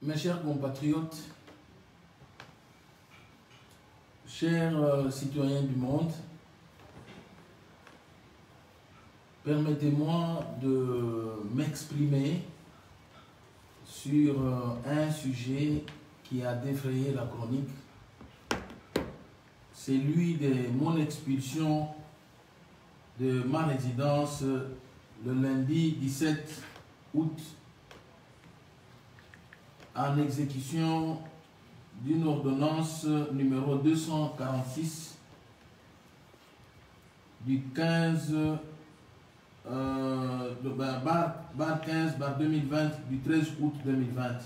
Mes chers compatriotes, chers citoyens du monde, permettez-moi de m'exprimer sur un sujet qui a défrayé la chronique. C'est celui de mon expulsion de ma résidence le lundi 17 août en exécution d'une ordonnance numéro 246 du 15 2020 du 13 août 2020,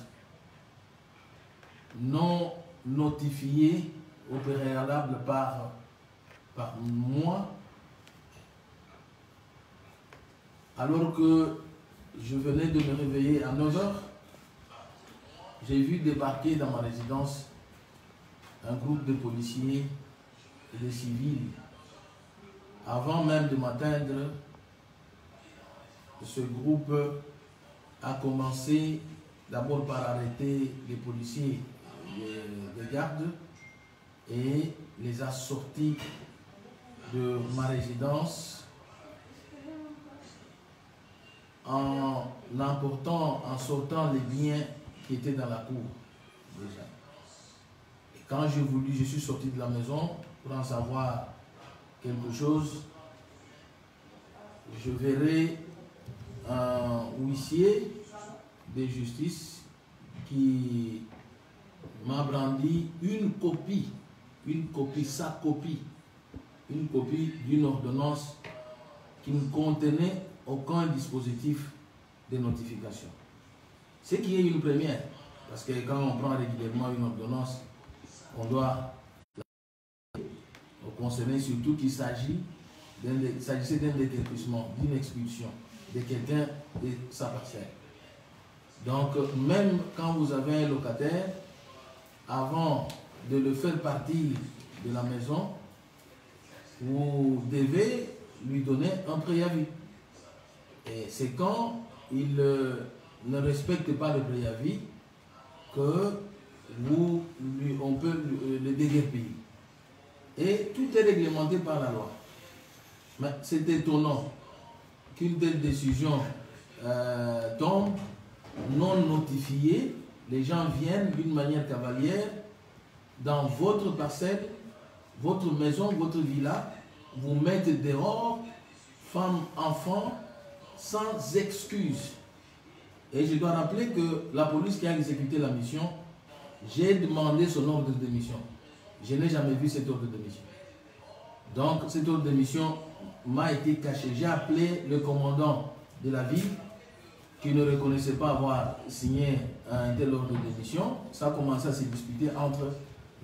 non notifié au préalable par moi, alors que je venais de me réveiller à 9 h. J'ai vu débarquer dans ma résidence un groupe de policiers et de civils. Avant même de m'atteindre, ce groupe a commencé d'abord par arrêter les policiers de garde et les a sortis de ma résidence en sortant les biens qui étaient dans la cour déjà. Et quand je suis sorti de la maison pour en savoir quelque chose, je verrai un huissier de justice qui m'a brandi une copie d'une ordonnance qui ne contenait aucun dispositif de notification. Ce qui est une première, parce que quand on prend régulièrement une ordonnance, on doit la concerner, surtout qu'il s'agissait d'un déguerpissement, d'une expulsion de quelqu'un de sa parcelle. Donc, même quand vous avez un locataire, avant de le faire partir de la maison, vous devez lui donner un préavis. Et c'est quand il ne respecte pas le préavis que on peut le déguerpir. Et tout est réglementé par la loi. Mais c'est étonnant qu'une telle décision tombe non notifiée. Les gens viennent d'une manière cavalière dans votre parcelle, votre maison, votre villa, vous mettent dehors, femmes, enfants, sans excuse. Et je dois rappeler que la police qui a exécuté la mission, j'ai demandé son ordre de mission. Je n'ai jamais vu cet ordre de mission. Donc, cet ordre de mission m'a été caché. J'ai appelé le commandant de la ville qui ne reconnaissait pas avoir signé un tel ordre de mission. Ça a commencé à se disputer entre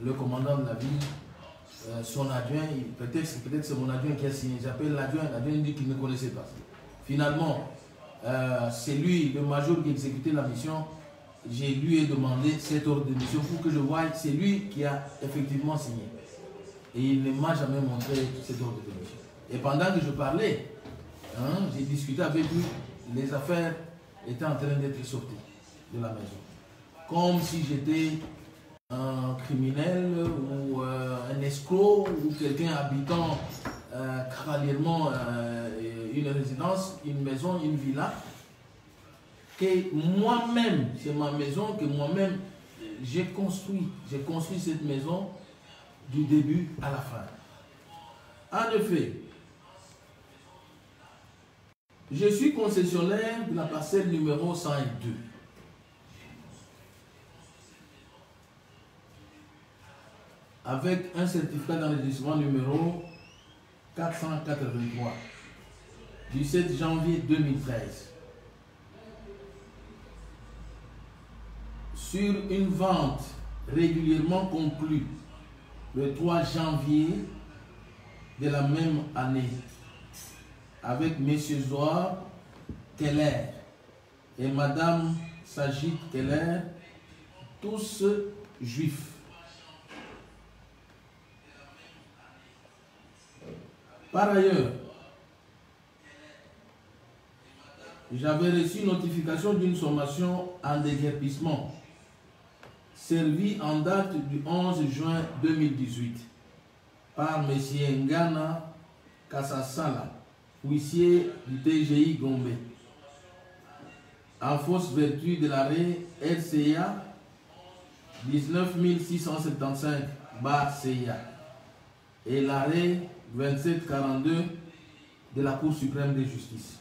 le commandant de la ville, son adjoint. Peut-être c'est mon adjoint qui a signé. J'appelle l'adjoint dit qu'il ne connaissait pas. Finalement, c'est lui, le major qui a exécuté la mission. Je lui ai demandé cet ordre de mission pour que je voie, c'est lui qui a effectivement signé. Et il ne m'a jamais montré cet ordre de mission. Et pendant que je parlais, j'ai discuté avec lui, les affaires étaient en train d'être sorties de la maison. Comme si j'étais un criminel ou un escroc ou quelqu'un habitant cavalieurement une résidence, une maison, une villa, que moi-même, c'est ma maison que moi-même j'ai construit. J'ai construit cette maison du début à la fin. En effet, je suis concessionnaire de la parcelle numéro 102. Avec un certificat d'enregistrement numéro 483 du 7 janvier 2013. Sur une vente régulièrement conclue le 3 janvier de la même année avec M. Zohar Keller et Mme Sajid Keller, tous juifs. Par ailleurs, j'avais reçu notification d'une sommation en déguerpissement servi en date du 11 juin 2018 par M. Ngana Kassasala, huissier du TGI Gombe, en fausse vertu de l'arrêt RCA 19675-CIA et l'arrêt 2742 de la Cour suprême de justice.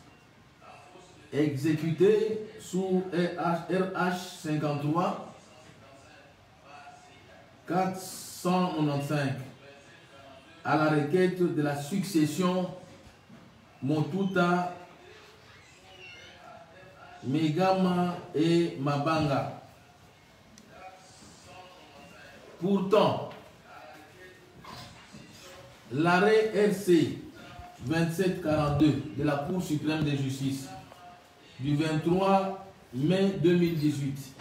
Exécuté sous RH 53 495 à la requête de la succession Motuta, Megama et Mabanga. Pourtant, l'arrêt RC 2742 de la Cour suprême de justice du 23 mai 2018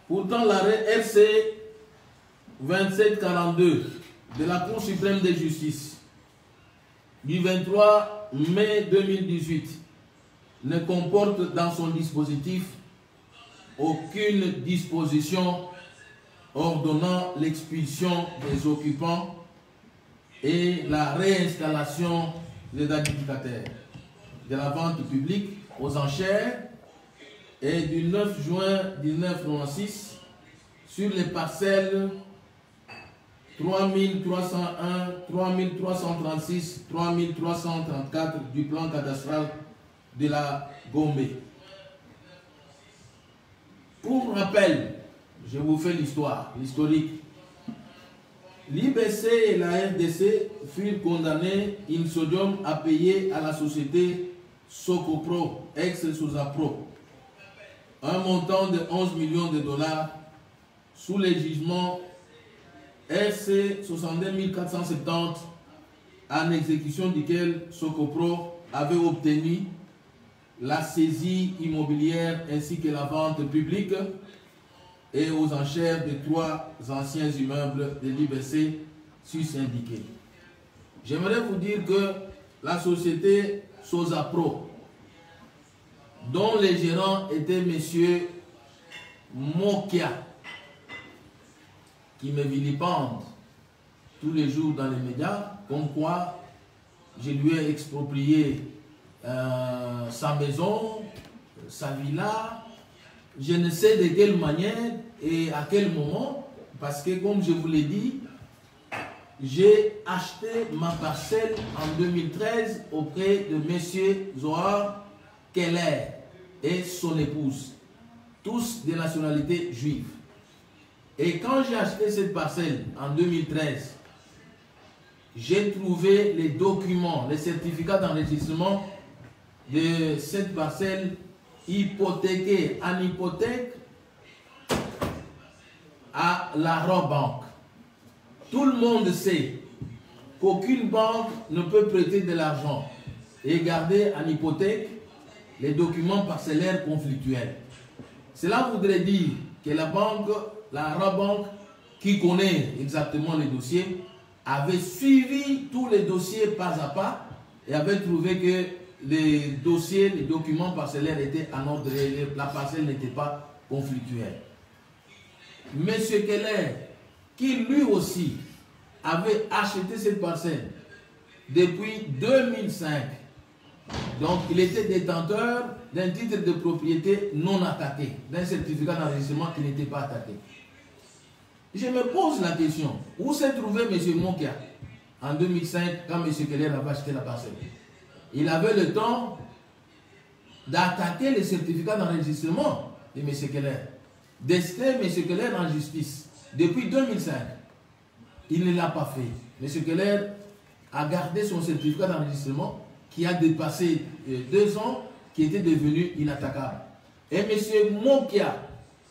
Pourtant, l'arrêt RC 2742 de la Cour suprême de justice du 23 mai 2018 ne comporte dans son dispositif aucune disposition ordonnant l'expulsion des occupants et la réinstallation des administrateurs de la vente publique aux enchères et du 9 juin 1996 sur les parcelles 3301, 3336, 3334 du plan cadastral de la Gombe. Pour rappel, je vous fais l'historique. L'IBC et la RDC furent condamnés in sodium à payer à la société Socopro, ex-Sosapro, un montant de 11 millions de dollars sous les jugements RC 62 470 en exécution duquel Socopro avait obtenu la saisie immobilière ainsi que la vente publique et aux enchères de 3 anciens immeubles de l'IBC sus-indiqués. J'aimerais vous dire que la société Sosapro, dont les gérants étaient M. Mokia, qui me vilipende tous les jours dans les médias, comme quoi je lui ai exproprié sa maison, sa villa, je ne sais de quelle manière et à quel moment, parce que comme je vous l'ai dit, j'ai acheté ma parcelle en 2013 auprès de M. Zohar Keller et son épouse, tous de nationalité juive. Et quand j'ai acheté cette parcelle en 2013, j'ai trouvé les documents, les certificats d'enregistrement de cette parcelle hypothéquée en hypothèque à la Robank. Tout le monde sait qu'aucune banque ne peut prêter de l'argent et garder en hypothèque les documents parcellaires conflictuels. Cela voudrait dire que la banque, la Robank, qui connaît exactement les dossiers, avait suivi tous les dossiers pas à pas et avait trouvé que les dossiers, les documents parcellaires étaient en ordre, la parcelle n'était pas conflictuelle. Monsieur Keller, qui lui aussi avait acheté cette parcelle depuis 2005, donc il était détenteur d'un titre de propriété non attaqué, d'un certificat d'enregistrement qui n'était pas attaqué. Je me pose la question, où s'est trouvé M. Mokia en 2005 quand M. Keller avait acheté la parcelle? Il avait le temps d'attaquer les certificats d'enregistrement de M. Keller, d'ester M. Keller en justice depuis 2005. Il ne l'a pas fait. M. Keller a gardé son certificat d'enregistrement qui a dépassé 2 ans, qui était devenu inattaquable. Et M. Mokia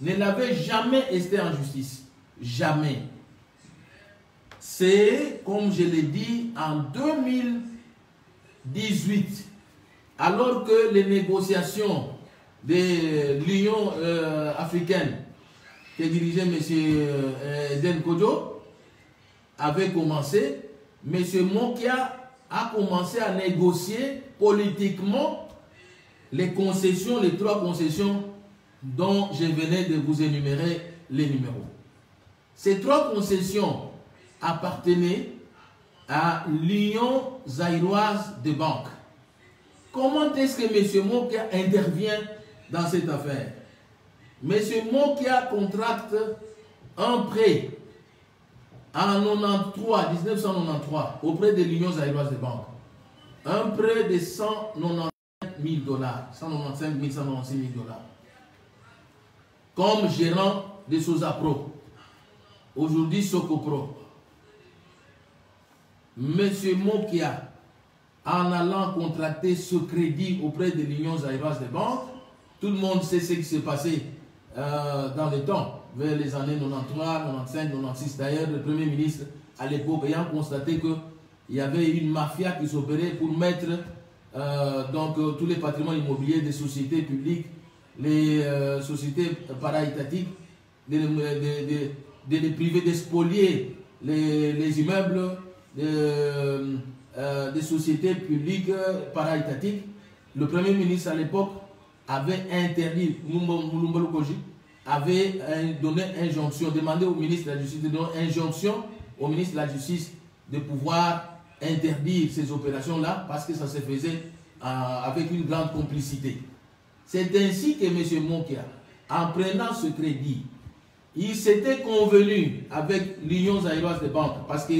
ne l'avait jamais esté en justice. Jamais. C'est, comme je l'ai dit, en 2018, alors que les négociations de l'Union africaine que dirigeait M. Eden Kodjo avaient commencé, M. Monkia a commencé à négocier politiquement les concessions, les 3 concessions dont je venais de vous énumérer les numéros. Ces 3 concessions appartenaient à l'Union zaïroise de banque. Comment est-ce que M. Monkia intervient dans cette affaire? M. Monkia contracte un prêt en 1993 auprès de l'Union zaïroise de banque. Un prêt de 195 000 dollars, 196 000 dollars, comme gérant de Sosapro, aujourd'hui Socopro. M. Monkia, en allant contracter ce crédit auprès de l'Union zaïroise de banque, tout le monde sait ce qui s'est passé dans le temps, vers les années 93, 95, 96. D'ailleurs, le Premier ministre, à l'époque, ayant constaté qu'il y avait une mafia qui s'opérait pour mettre tous les patrimoines immobiliers des sociétés publiques, les sociétés para-étatiques, de les priver, de spolier les immeubles des sociétés publiques para-étatiques. Le Premier ministre à l'époque avait interdit, avait donné injonction, demandé au ministre de la Justice de donner injonction au ministre de la Justice de pouvoir interdire ces opérations-là parce que ça se faisait avec une grande complicité. C'est ainsi que M. Monkia, en prenant ce crédit, il s'était convenu avec l'Union zaïroise de banque parce que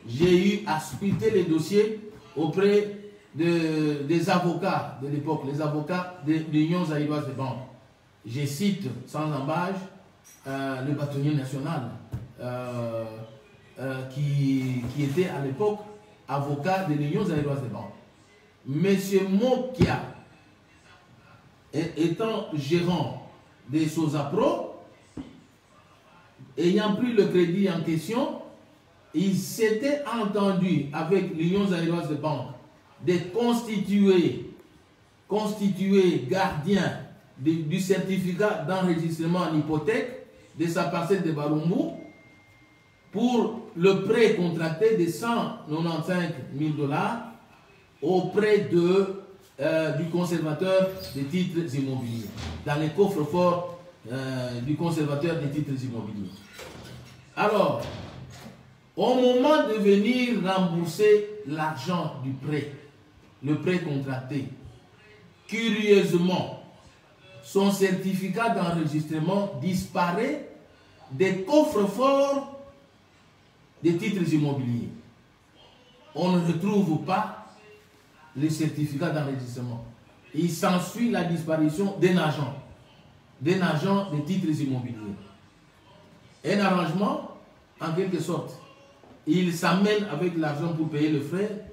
j'ai eu à scruter les dossiers auprès des avocats de l'époque, les avocats de l'Union zaïroise de banque. Je cite sans embâche le bâtonnier national qui était à l'époque avocat de l'Union zaïroise de banque. M. Monkia, étant gérant des Sosapro, ayant pris le crédit en question, il s'était entendu avec l'Union zaïroise de banque de constituer gardien du certificat d'enregistrement en hypothèque de sa parcelle de Barumbu pour le prêt contracté de 195 000 dollars auprès du conservateur des titres immobiliers, dans les coffres forts du conservateur des titres immobiliers. Alors, au moment de venir rembourser l'argent du prêt, le prêt contracté, curieusement, son certificat d'enregistrement disparaît des coffres forts des titres immobiliers. On ne retrouve pas le certificat d'enregistrement. Il s'ensuit la disparition d'un agent des titres immobiliers. Un arrangement, en quelque sorte. Il s'amène avec l'argent pour payer le frais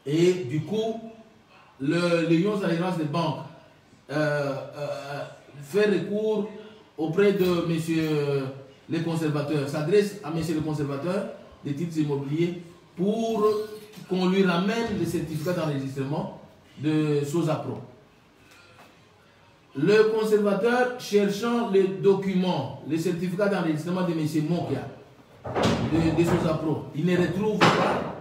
et du coup, l'Union zaïroise de banque fait recours auprès de monsieur le conservateur, s'adresse à monsieur le conservateur des titres immobiliers pour qu'on lui ramène le certificat d'enregistrement de Sosapro. Le conservateur, cherchant les documents, le certificat d'enregistrement de monsieur Monkia, de Sosapro, il ne retrouve pas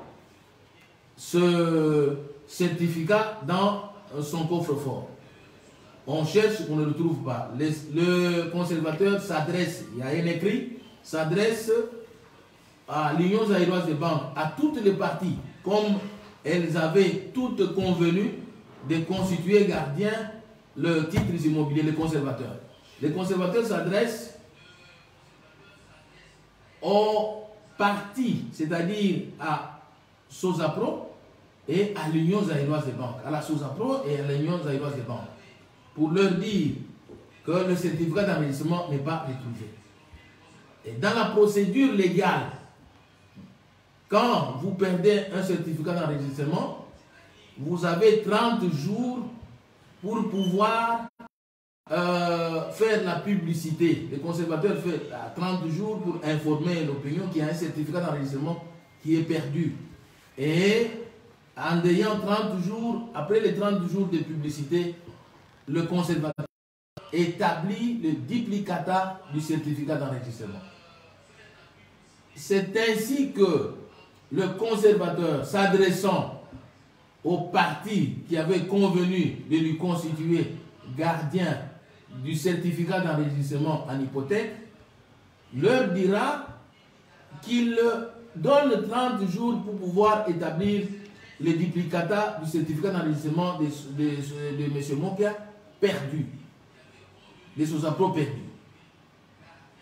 ce certificat dans son coffre-fort. On cherche, on ne le trouve pas. Le conservateur s'adresse, il y a un écrit, s'adresse à l'Union zaïroise de banque, à toutes les parties, comme elles avaient toutes convenu de constituer gardien le titre immobilier, les conservateurs. Les conservateurs s'adressent aux parties, c'est-à-dire à Sosapro et à l'Union zaïroise de banque, à la Sosapro et à l'Union zaïroise de banque, pour leur dire que le certificat d'enregistrement n'est pas retrouvé. Et dans la procédure légale, quand vous perdez un certificat d'enregistrement, vous avez 30 jours pour pouvoir faire la publicité. Le conservateur fait 30 jours pour informer l'opinion qu'il y a un certificat d'enregistrement qui est perdu. Et en ayant 30 jours, après les 30 jours de publicité, le conservateur établit le duplicata du certificat d'enregistrement. C'est ainsi que le conservateur s'adressant au parti qui avait convenu de lui constituer gardien du certificat d'enregistrement en hypothèque, leur dira qu'il donne 30 jours pour pouvoir établir les duplicata du certificat d'enregistrement de M. Mokia perdu, de Sosapro perdu.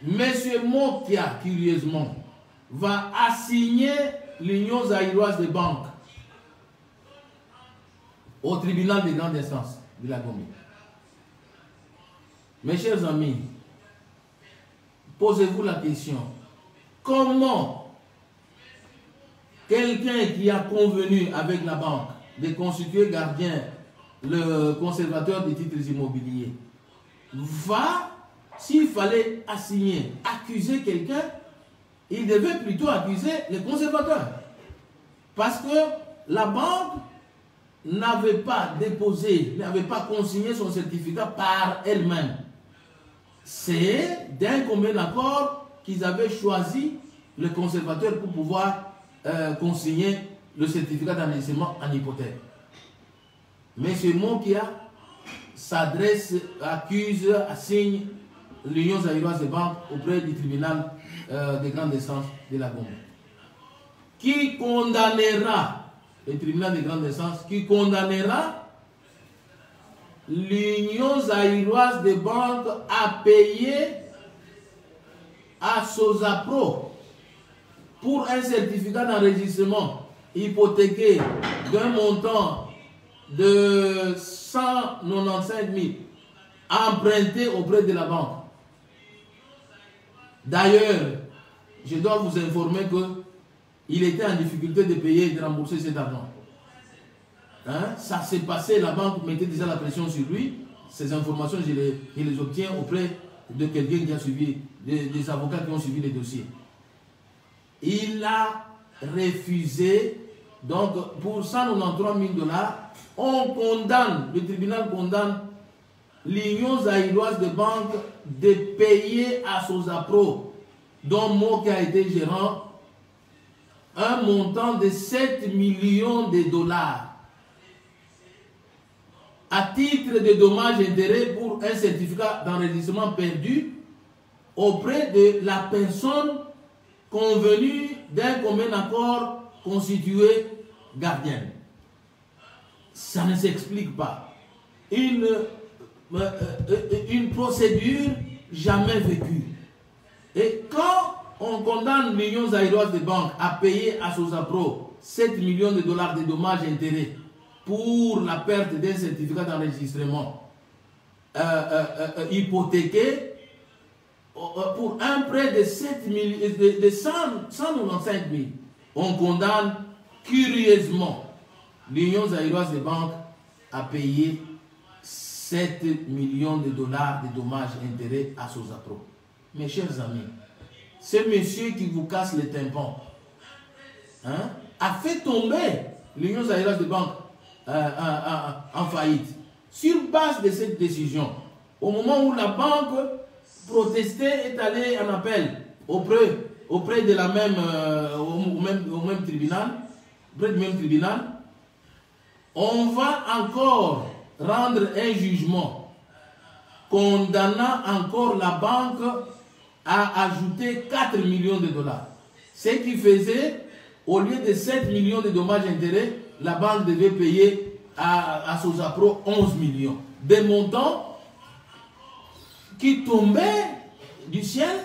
M. Mokia, curieusement, va assigner l'Union zaïroise des banques au tribunal de grande instance de la Gambie. Mes chers amis, posez-vous la question, comment quelqu'un qui a convenu avec la banque de constituer gardien le conservateur des titres immobiliers va, s'il fallait assigner, accuser quelqu'un, il devait plutôt accuser le conservateur. Parce que la banque n'avait pas déposé, n'avait pas consigné son certificat par elle-même. C'est d'un commun accord qu'ils avaient choisi le conservateur pour pouvoir consigner le certificat d'enregistrement en hypothèque. M. Mokia s'adresse, accuse, assigne l'Union zaïroise des banques auprès du tribunal de grande instance de la Gambie, qui condamnera, le tribunal de grande instance, qui condamnera l'Union zaïroise des banques à payer à Sosapro pour un certificat d'enregistrement hypothéqué d'un montant de 195 000 emprunté auprès de la banque. D'ailleurs, je dois vous informer qu'il était en difficulté de payer et de rembourser cet argent. Hein? Ça s'est passé, la banque mettait déjà la pression sur lui. Ces informations, je les obtiens auprès de quelqu'un qui a suivi, des avocats qui ont suivi les dossiers. Il a refusé, donc pour 193 000 $, on condamne, le tribunal condamne l'Union zaïroise de banque de payer à Sosapro, dont moi qui a été gérant, un montant de 7 millions de $. À titre de dommages et intérêts pour un certificat d'enregistrement perdu auprès de la personne convenue d'un commun accord constitué gardienne. Ça ne s'explique pas. Une procédure jamais vécue. Et quand on condamne l'Union zaïroise des banques à payer à Sosapro 7 millions de $ de dommages et intérêts pour la perte d'un certificat d'enregistrement hypothéqué pour un prêt de 195 000, on condamne curieusement l'Union zaïroise des banques à payer 7 millions de $ de dommages et intérêts à Sosapro. Mes chers amis, ce monsieur qui vous casse les tympans a fait tomber l'Union zaïroise des banques en faillite. Sur base de cette décision, au moment où la banque protestée est allée en appel auprès de la même, au même tribunal, auprès du même tribunal, on va encore rendre un jugement condamnant encore la banque à ajouter 4 millions de $. Ce qui faisait, au lieu de 7 millions de dommages et intérêts, la banque devait payer à Sosapro 11 millions. Des montants qui tombaient du ciel.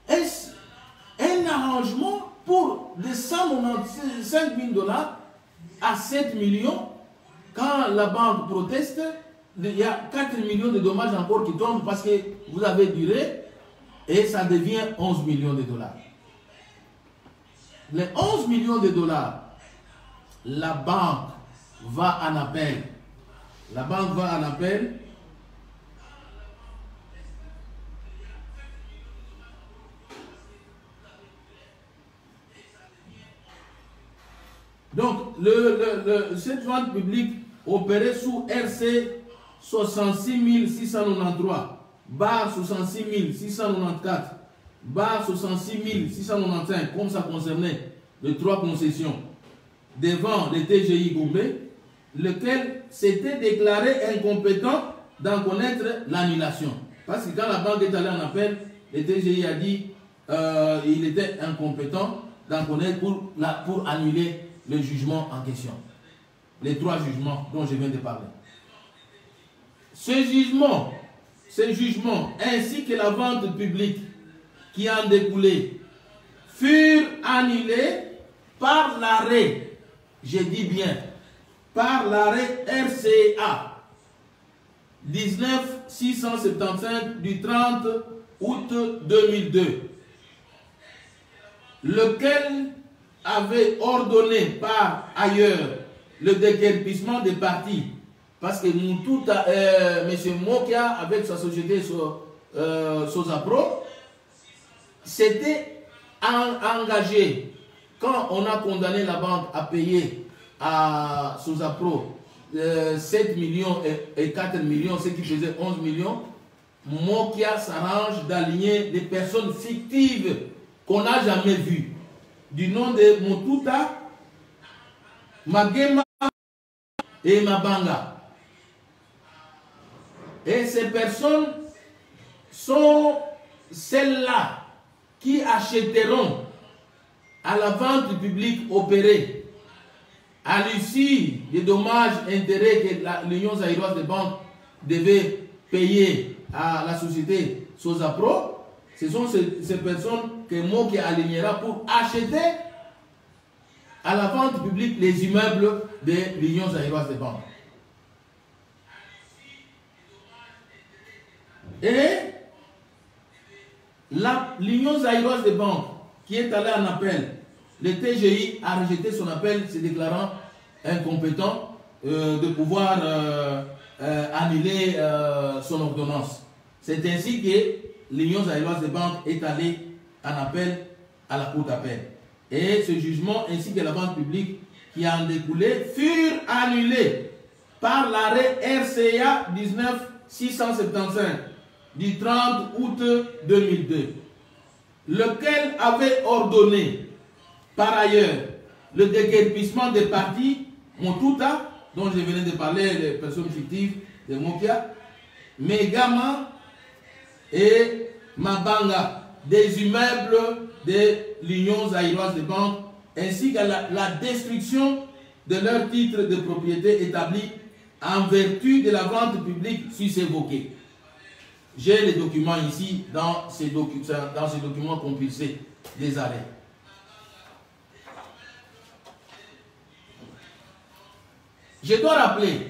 Est-ce un arrangement pour de 195 000 $ à 7 millions? Quand la banque proteste, il y a 4 millions de dommages encore qui tombent parce que vous avez duré et ça devient 11 millions de $. Les 11 millions de $, la banque va en appel. La banque va en appel. Donc, cette vente publique opérée sous RC 66 693, barre 66 694, barre 66 695, comme ça concernait de 3 concessions devant le TGI Goumbé, lequel s'était déclaré incompétent d'en connaître l'annulation. Parce que quand la banque est allée en appel, le TGI a dit qu'il était incompétent d'en connaître pour annuler le jugement en question. Les 3 jugements dont je viens de parler. Ces jugements ainsi que la vente publique qui en découlait furent annulés par l'arrêt, je dis bien, par l'arrêt RCA 19675 du 30 août 2002, lequel avait ordonné par ailleurs le déguerpissement des parties, parce que M. Mokia, avec sa société Sosapro, s'était engagé, quand on a condamné la banque à payer à Sosapro 7 millions et 4 millions, ce qui faisait 11 millions, Mokia s'arrange d'aligner des personnes fictives qu'on n'a jamais vues, du nom de Motuta, Magema et Mabanga. Et ces personnes sont celles-là qui achèteront à la vente publique opérée à l'issue des dommages-intérêts que l'Union zaïroise des banques devait payer à la société Sosapro. Ce sont ces personnes que Moki alignera pour acheter à la vente publique les immeubles de l'Union zaïroise des banques. Et l'Union zaïroise des banques, qui est allée en appel, le TGI a rejeté son appel, se déclarant incompétent de pouvoir annuler son ordonnance. C'est ainsi que l'Union zaïroise des banques est allée en appel à la Cour d'appel. Et ce jugement ainsi que la vente publique qui en découlait furent annulés par l'arrêt RCA 19675 du 30 août 2002, lequel avait ordonné par ailleurs le déguerpissement des parties Motuta, dont je venais de parler, les personnes fictives de Mokia, Megama et Mabanga, des immeubles de l'Union zaïroise des banques, ainsi que la destruction de leurs titres de propriété établis en vertu de la vente publique sus-évoquée. J'ai les documents ici dans ces documents compulsés des arrêts. Je dois rappeler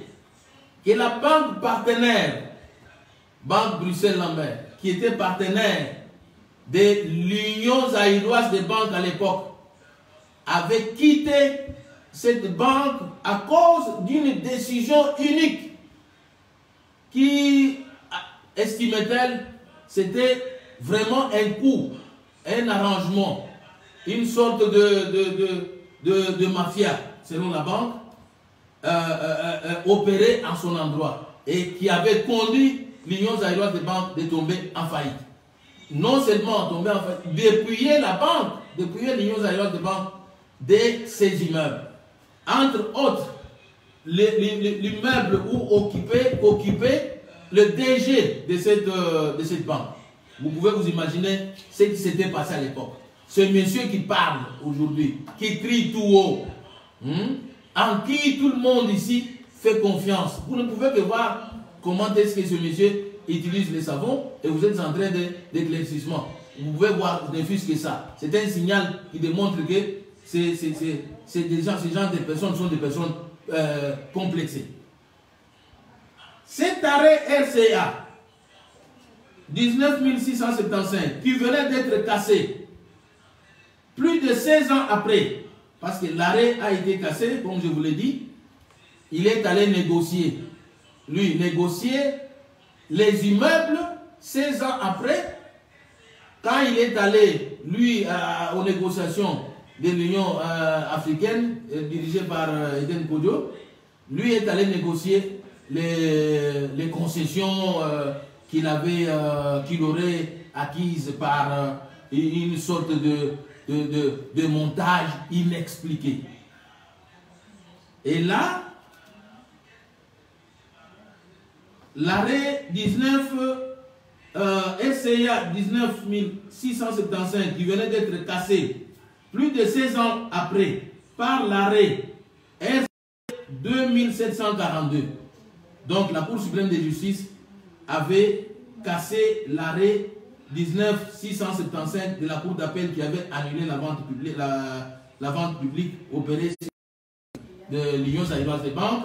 que la banque partenaire, Banque Bruxelles-Lambert, qui était partenaire de l'Union zaïroise des banques à l'époque, avait quitté cette banque à cause d'une décision unique qui, estimait-elle, c'était vraiment un coup, un arrangement, une sorte de mafia, selon la banque, opérée en son endroit et qui avait conduit l'Union zaïroise des banques de tomber en faillite. Non seulement tomber en faillite, dépouiller la banque, dépouiller l'Union zaïroise des banques de ses immeubles. Entre autres, l'immeuble où occupait le DG de cette banque. Vous pouvez vous imaginer ce qui s'était passé à l'époque. Ce monsieur qui parle aujourd'hui, qui crie tout haut, en qui tout le monde ici fait confiance. Vous ne pouvez que voir comment est-ce que ce monsieur utilise les savons et vous êtes en train d'éclaircissement. Vous pouvez voir, ne fût-ce que ça. C'est un signal qui démontre que ces gens de personnes sont des personnes complexées. Cet arrêt RCA 19675 qui venait d'être cassé plus de 16 ans après, parce que l'arrêt a été cassé, comme je vous l'ai dit, il est allé négocier. Lui, négocier les immeubles 16 ans après, quand il est allé, lui, aux négociations de l'Union africaine, dirigée par Eden Kojo, lui est allé négocier les concessions qu'il aurait acquises par une sorte de montage inexpliqué. Et là, l'arrêt 19 SCA 19675 qui venait d'être cassé plus de 16 ans après par l'arrêt RC 2742. Donc la Cour suprême de justice avait cassé l'arrêt 19675 de la Cour d'appel qui avait annulé la vente publique opérée de l'Union sahraoise des banques,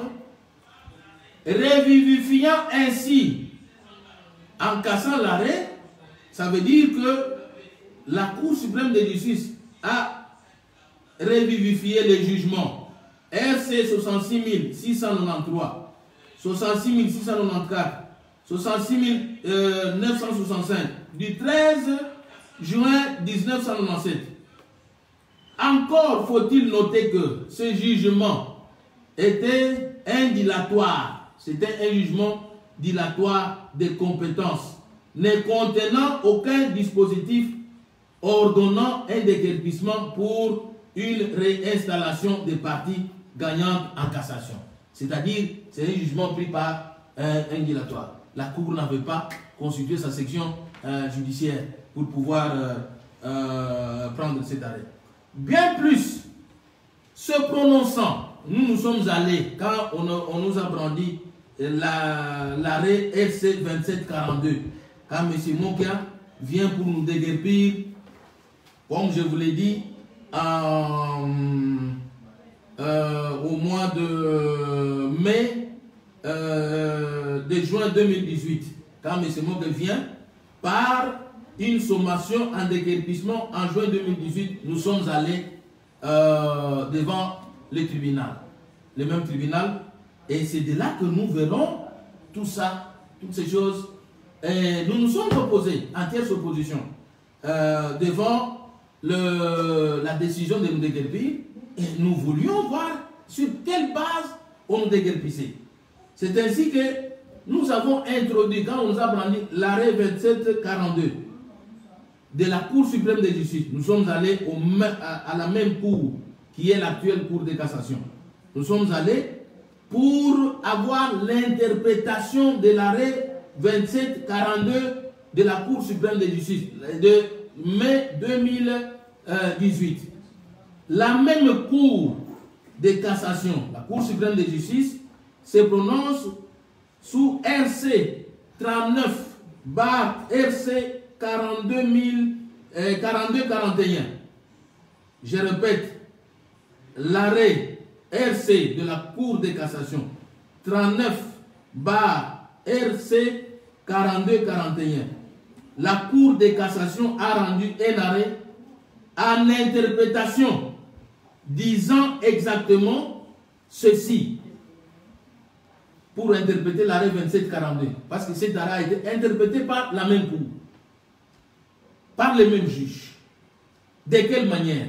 revivifiant ainsi, en cassant l'arrêt, ça veut dire que la Cour suprême de justice a revivifié les jugements RC 66 693, 66 694, 66 965 du 13 juin 1997. Encore faut-il noter que ce jugement était un dilatoire. C'était un jugement dilatoire des compétences, ne contenant aucun dispositif ordonnant un déguerpissement pour une réinstallation des parties gagnantes en cassation. C'est-à-dire, c'est un jugement pris par un dilatoire. La Cour n'avait pas constitué sa section judiciaire pour pouvoir prendre cet arrêt. Bien plus, se prononçant, nous sommes allés, quand on nous a brandi l'arrêt RC 2742, quand M. Mokia vient pour nous déguerpir, comme je vous l'ai dit, au mois de mai, de juin 2018, quand M. Mokia vient, par une sommation en déguerpissement en juin 2018, nous sommes allés devant le tribunal, le même tribunal, et c'est de là que nous verrons tout ça, toutes ces choses. Et nous nous sommes opposés, en tierce opposition, devant la décision de nous déguerpir, et nous voulions voir sur quelle base on nous déguerpissait. C'est ainsi que nous avons introduit, quand on nous a brandi l'arrêt 2742 de la Cour suprême de justice, nous sommes allés à la même cour qui est l'actuelle Cour de cassation. Nous sommes allés pour avoir l'interprétation de l'arrêt 2742 de la Cour suprême de justice de mai 2018. La même Cour de cassation, la Cour suprême de justice, se prononce sous RC 39/RC 4241. Je répète, l'arrêt RC de la Cour de cassation 39/RC 4241. La Cour de cassation a rendu un arrêt en interprétation disant exactement ceci pour interpréter l'arrêt 2742, parce que cet arrêt a été interprété par la même Cour, par les mêmes juges. De quelle manière?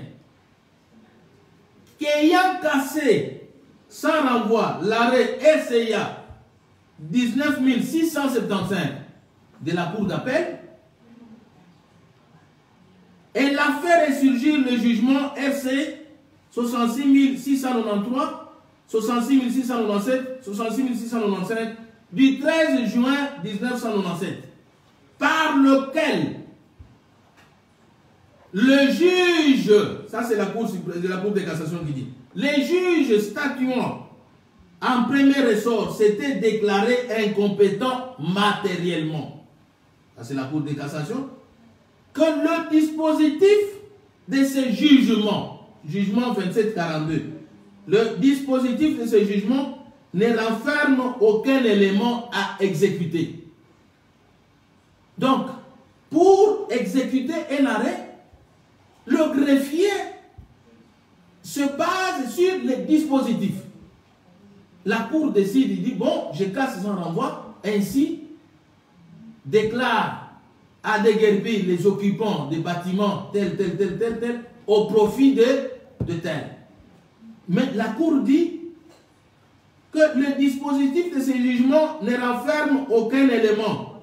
Qu'ayant cassé sans renvoi l'arrêt SCA 19675 de la Cour d'appel, elle a fait ressurgir le jugement RC 66693, 66697, 66695 du 13 juin 1997, par lequel le juge, ça c'est la Cour de cassation qui dit, les juges statuant en premier ressort s'étaient déclarés incompétents matériellement. Ça c'est la Cour de cassation. Que le dispositif de ce jugement, jugement 2742, le dispositif de ce jugement ne renferme aucun élément à exécuter. Donc, pour exécuter un arrêt, le greffier se base sur les dispositifs. La Cour décide, il dit, bon, je casse sans renvoi, ainsi déclare à déguerpir les occupants des bâtiments tel, au profit de tel. Mais la Cour dit que le dispositif de ce jugement ne renferme aucun élément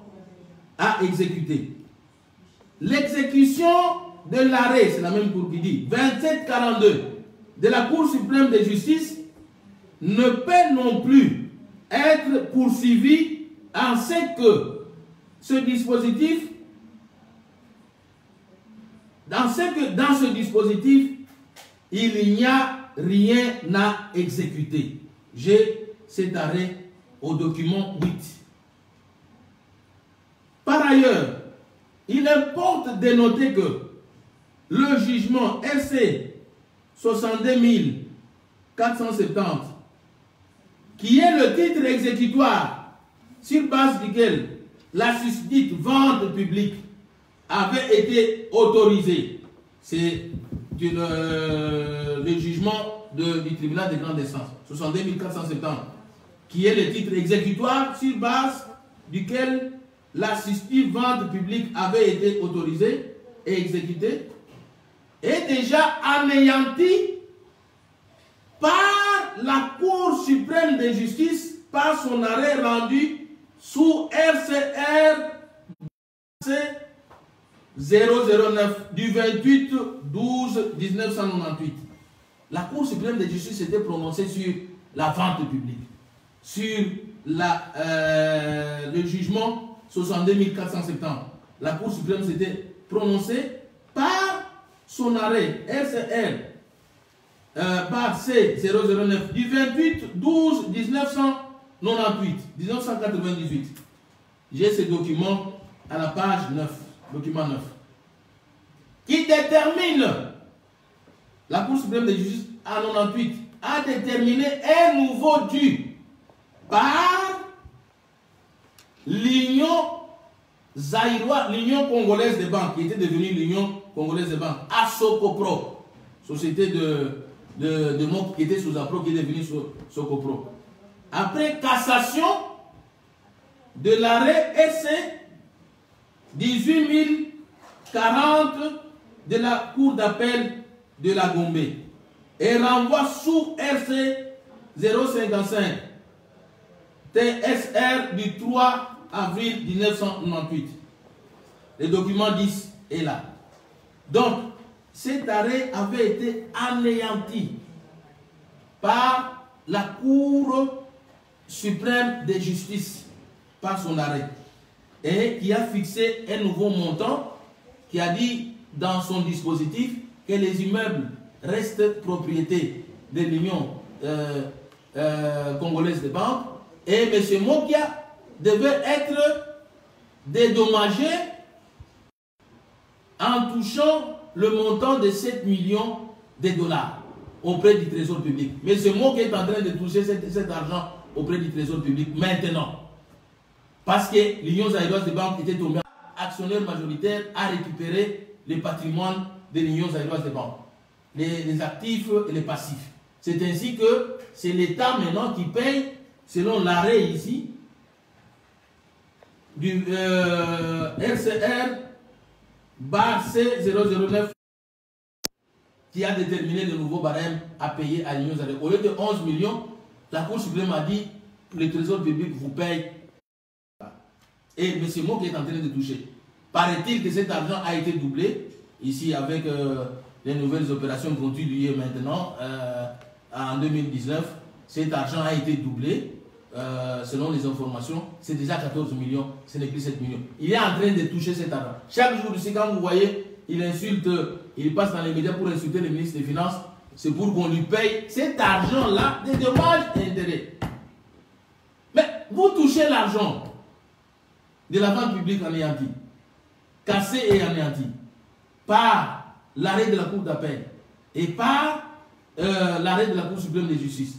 à exécuter. L'exécution de l'arrêt, c'est la même cour qui dit, 2742 de la Cour suprême de justice ne peut non plus être poursuivi en ce que ce dispositif, dans ce dispositif, il n'y a rien à exécuter. J'ai cet arrêt au document 8. Par ailleurs, il importe de noter que le jugement RC 62 470, qui est le titre exécutoire sur base duquel la susdite vente publique avait été autorisée, c'est le jugement du tribunal de grande instance, 62 470, qui est le titre exécutoire sur base duquel la susdite vente publique avait été autorisée et exécutée, est déjà anéanti par la Cour suprême de justice par son arrêt rendu sous RCR 009 du 28/12/1998. La Cour suprême de justice s'était prononcée sur la vente publique, sur le jugement 62 470. La Cour suprême s'était prononcée par son arrêt RCR par C009 du 28/12/1998. J'ai ce document à la page 9, document 9, qui détermine, la Cour suprême de justice en 98 a déterminé un nouveau dû par l'Union zaïroise, l'Union congolaise des banques, qui était devenue l'Union congolaise des banques, ASOCOPRO, société de MOC qui était sous APRO, qui est devenue SOCOPRO. Après cassation de l'arrêt SC 18040 de la Cour d'appel de la Gombe et renvoie sous RC 055 TSR du 3 avril 1998. Le document 10 est là. Donc, cet arrêt avait été anéanti par la Cour suprême de justice, par son arrêt, et qui a fixé un nouveau montant, qui a dit dans son dispositif que les immeubles restent propriété de l'Union congolaise des banques, et M. Mokia devait être dédommagé en touchant le montant de 7 millions de dollars auprès du Trésor public. Mais M. Mokia est en train de toucher cet argent auprès du Trésor public maintenant. Parce que l'Union zaïroise des banques était tombée actionnaire majoritaire à récupérer le patrimoine de l'Union zaïroise des banques, les actifs et les passifs. C'est ainsi que c'est l'État maintenant qui paye, selon l'arrêt ici, du RCR bar C009, qui a déterminé le nouveau barème à payer à l'Union zaïroise. Au lieu de 11 millions, la Cour suprême a dit le Trésor public vous paye. Et M. Mok est en train de toucher. Paraît-il que cet argent a été doublé, ici avec les nouvelles opérations continuées maintenant, en 2019, cet argent a été doublé, selon les informations, c'est déjà 14 millions, ce n'est plus 7 millions. Il est en train de toucher cet argent. Chaque jour ici, quand vous voyez, il insulte, il passe dans les médias pour insulter le ministre des Finances, c'est pour qu'on lui paye cet argent-là, des dommages et intérêts. Mais vous touchez l'argent de la vente publique anéantie, cassé et anéanti, par l'arrêt de la Cour d'appel et par l'arrêt de la Cour suprême de justice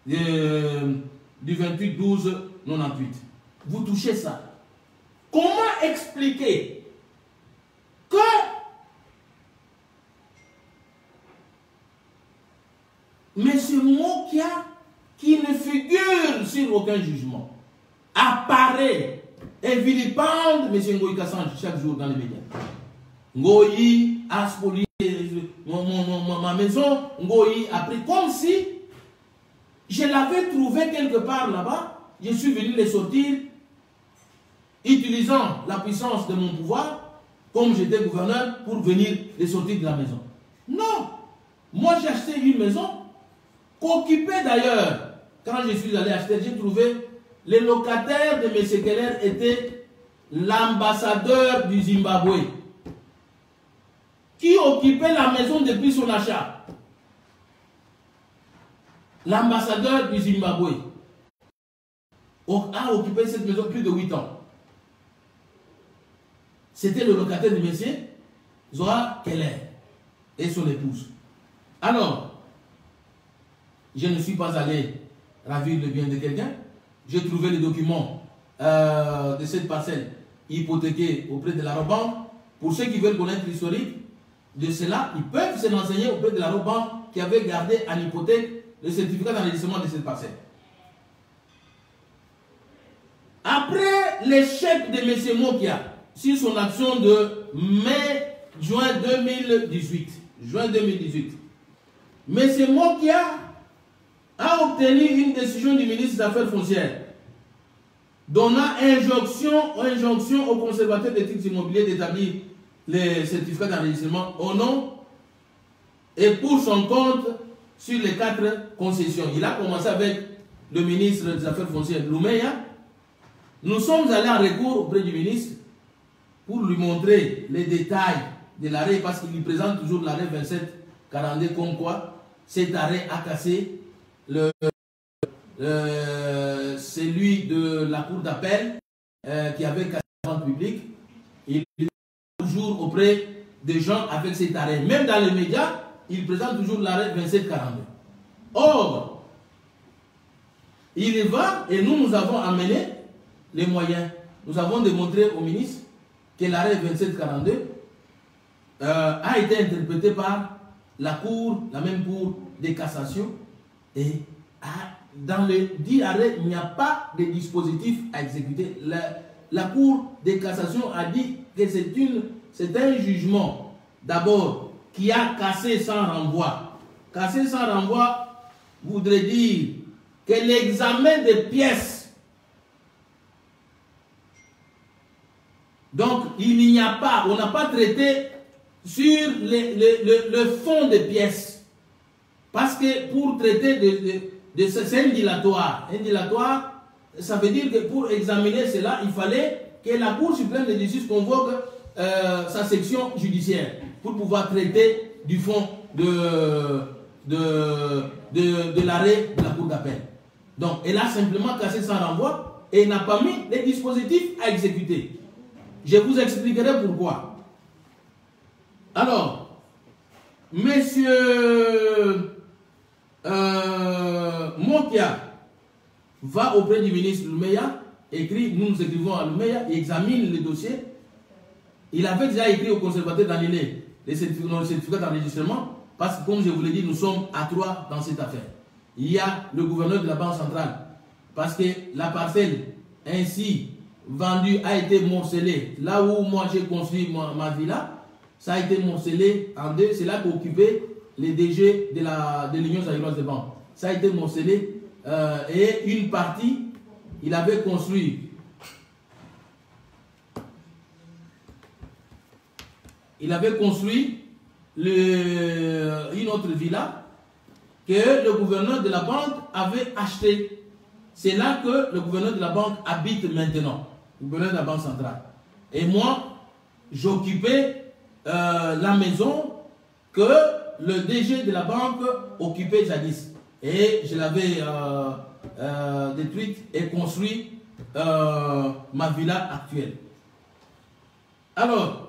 du 28/12/98. Vous touchez ça. Comment expliquer que M. Mokia, qui ne figure sur aucun jugement, apparaît et vilipende M. Ngoï Kassange chaque jour dans les médias? Ngoï a spolié ma maison, Ngoï a pris, comme si je l'avais trouvé quelque part là-bas, je suis venu les sortir, utilisant la puissance de mon pouvoir, comme j'étais gouverneur, pour venir les sortir de la maison. Non. Moi, j'ai acheté une maison qu'occupait d'ailleurs. Quand je suis allé acheter, j'ai trouvé les locataires de M. Keller étaient l'ambassadeur du Zimbabwe qui occupait la maison depuis son achat. L'ambassadeur du Zimbabwe a occupé cette maison plus de 8 ans. C'était le locataire de M. Zora Keller et son épouse. Alors, je ne suis pas allé ravir le bien de quelqu'un. J'ai trouvé les documents de cette parcelle hypothéquée auprès de la Banque. Pour ceux qui veulent connaître l'historique de cela, ils peuvent se renseigner auprès de la Banque qui avait gardé en hypothèque le certificat d'enregistrement de cette parcelle. Après l'échec de M. Mokia sur son action de juin 2018, M. Mokia a obtenu une décision du ministre des Affaires foncières donnant injonction au conservateur des titres immobiliers d'établir les certificats d'enregistrement au nom et pour son compte sur les 4 concessions. Il a commencé avec le ministre des Affaires foncières, Loumeya. Nous sommes allés en recours auprès du ministre pour lui montrer les détails de l'arrêt parce qu'il lui présente toujours l'arrêt 2742 comme quoi cet arrêt a cassé celui de la cour d'appel qui avait cassé la vente publique. Il est toujours auprès des gens avec cet arrêt. Même dans les médias, il présente toujours l'arrêt 2742. Or, il y va et nous avons amené les moyens. Nous avons démontré au ministre que l'arrêt 2742 a été interprété par la cour, la même cour de cassation et dans le dit arrêt, il n'y a pas de dispositif à exécuter. La cour de cassation a dit que c'est un jugement d'abord qui a cassé sans renvoi. Casser sans renvoi voudrait dire que l'examen des pièces, donc il n'y a pas, on n'a pas traité sur le fond des pièces. Parce que pour traiter c'est un dilatoire. Un dilatoire, ça veut dire que pour examiner cela, il fallait que la Cour suprême de justice convoque sa section judiciaire pour pouvoir traiter du fond de l'arrêt de la Cour d'appel. Donc, elle a simplement cassé sans renvoi et n'a pas mis les dispositifs à exécuter. Je vous expliquerai pourquoi. Alors, monsieur Mokia va auprès du ministre Loumeya, nous écrivons à Loumeya, il examine le dossier. Il avait déjà écrit au conservateur d'annuler les certificats d'enregistrement parce que, comme je vous l'ai dit, nous sommes à 3 dans cette affaire. Il y a le gouverneur de la Banque centrale parce que la parcelle ainsi vendue a été morcelée. Là où moi j'ai construit ma villa, ça a été morcelé en 2. C'est là qu'occupait les DG de l'Union zaïroise de banque. Ça a été morcelé et une partie, il avait construit une autre villa que le gouverneur de la banque avait acheté. C'est là que le gouverneur de la banque habite maintenant, le gouverneur de la banque centrale. Et moi, j'occupais la maison que le DG de la banque occupait jadis. Et je l'avais détruite et construit ma villa actuelle. Alors,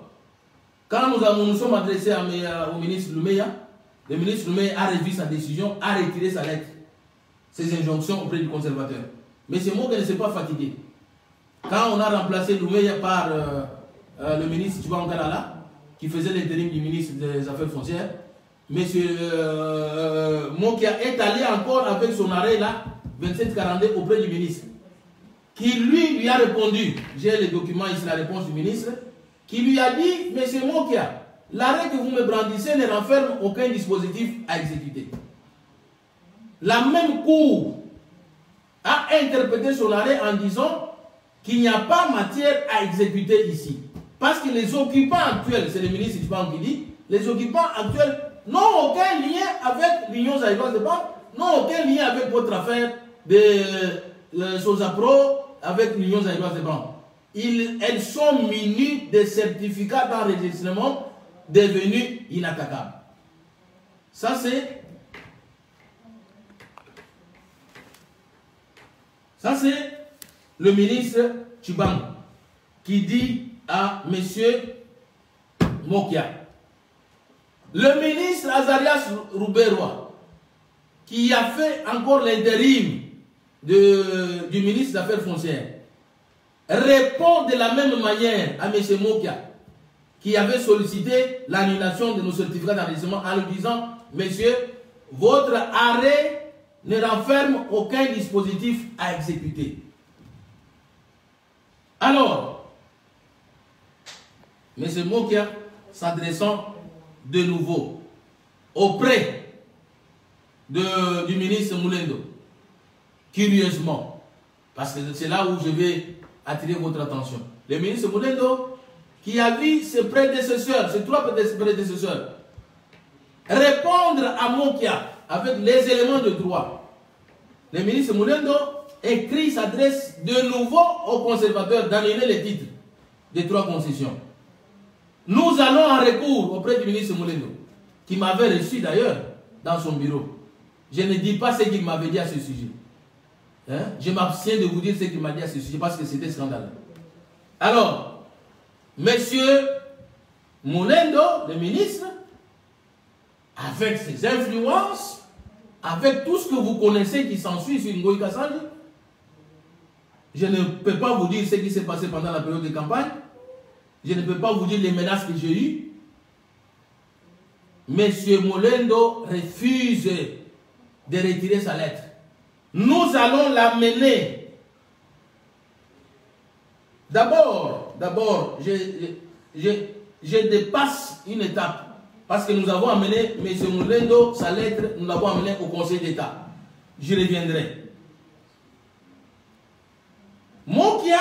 quand nous sommes adressés au ministre Loumeya, le ministre Loumeya a revu sa décision, a retiré sa lettre, ses injonctions auprès du conservateur. Mais c'est moi qui ne s'est pas fatigué. Quand on a remplacé Loumeya par le ministre Tuba Ngalala, qui faisait l'intérim du ministre des Affaires foncières, M. Mokia est allé encore avec son arrêt là, 2742, auprès du ministre, qui lui a répondu, j'ai les documents ici, la réponse du ministre, qui lui a dit, M. Mokia, l'arrêt que vous me brandissez ne renferme aucun dispositif à exécuter. La même cour a interprété son arrêt en disant qu'il n'y a pas matière à exécuter ici. Parce que les occupants actuels, c'est le ministre Tchibango qui dit, les occupants actuels n'ont aucun lien avec l'Union zaïroise de banque, n'ont aucun lien avec votre affaire de Sosapro, avec l'Union zaïroise de banque. Elles sont munies de certificats d'enregistrement devenus inattaquables. Ça, c'est le ministre Tchibango qui dit à M. Mokia. Le ministre Azarias Rouberois, qui a fait encore l'intérim du ministre des Affaires foncières, répond de la même manière à M. Mokia, qui avait sollicité l'annulation de nos certificats d'enregistrement en lui disant, monsieur, votre arrêt ne renferme aucun dispositif à exécuter. Alors, M. Mokia, s'adressant de nouveau auprès du ministre Moulendo, curieusement, parce que c'est là où je vais attirer votre attention. Le ministre Moulendo, qui a vu ses prédécesseurs, ses trois prédécesseurs, répondre à Mokia avec les éléments de droit. Le ministre Moulendo écrit, s'adresse de nouveau aux conservateurs d'annuler les titres des trois concessions. Nous allons en recours auprès du ministre Moulendo, qui m'avait reçu d'ailleurs dans son bureau. Je ne dis pas ce qu'il m'avait dit à ce sujet. Hein? Je m'abstiens de vous dire ce qu'il m'a dit à ce sujet parce que c'était scandaleux. Alors, monsieur Moulendo, le ministre, avec ses influences, avec tout ce que vous connaissez qui s'ensuit sur Ngoï Kassanji, je ne peux pas vous dire ce qui s'est passé pendant la période de campagne. Je ne peux pas vous dire les menaces que j'ai eues. Monsieur Moulendo refuse de retirer sa lettre. Nous allons l'amener. D'abord, je dépasse une étape. Parce que nous avons amené M. Moulendo, sa lettre, nous l'avons amené au Conseil d'État. Je reviendrai. Mokia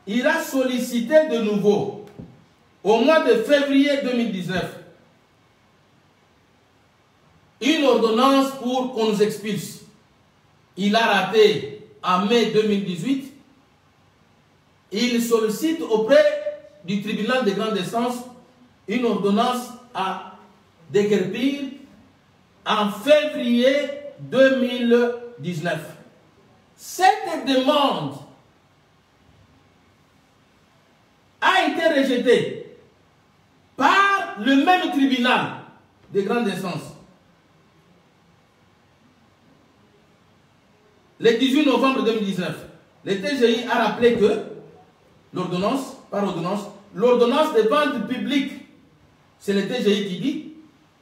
ira solliciter de nouveau, au mois de février 2019, une ordonnance pour qu'on nous expulse. Il a raté en mai 2018. Il sollicite auprès du tribunal de grande instance une ordonnance à déguerpir en février 2019. Cette demande a été rejetée par le même tribunal de grande instance. Le 18 novembre 2019, le TGI a rappelé que l'ordonnance, par ordonnance, l'ordonnance de vente publique, c'est le TGI qui dit,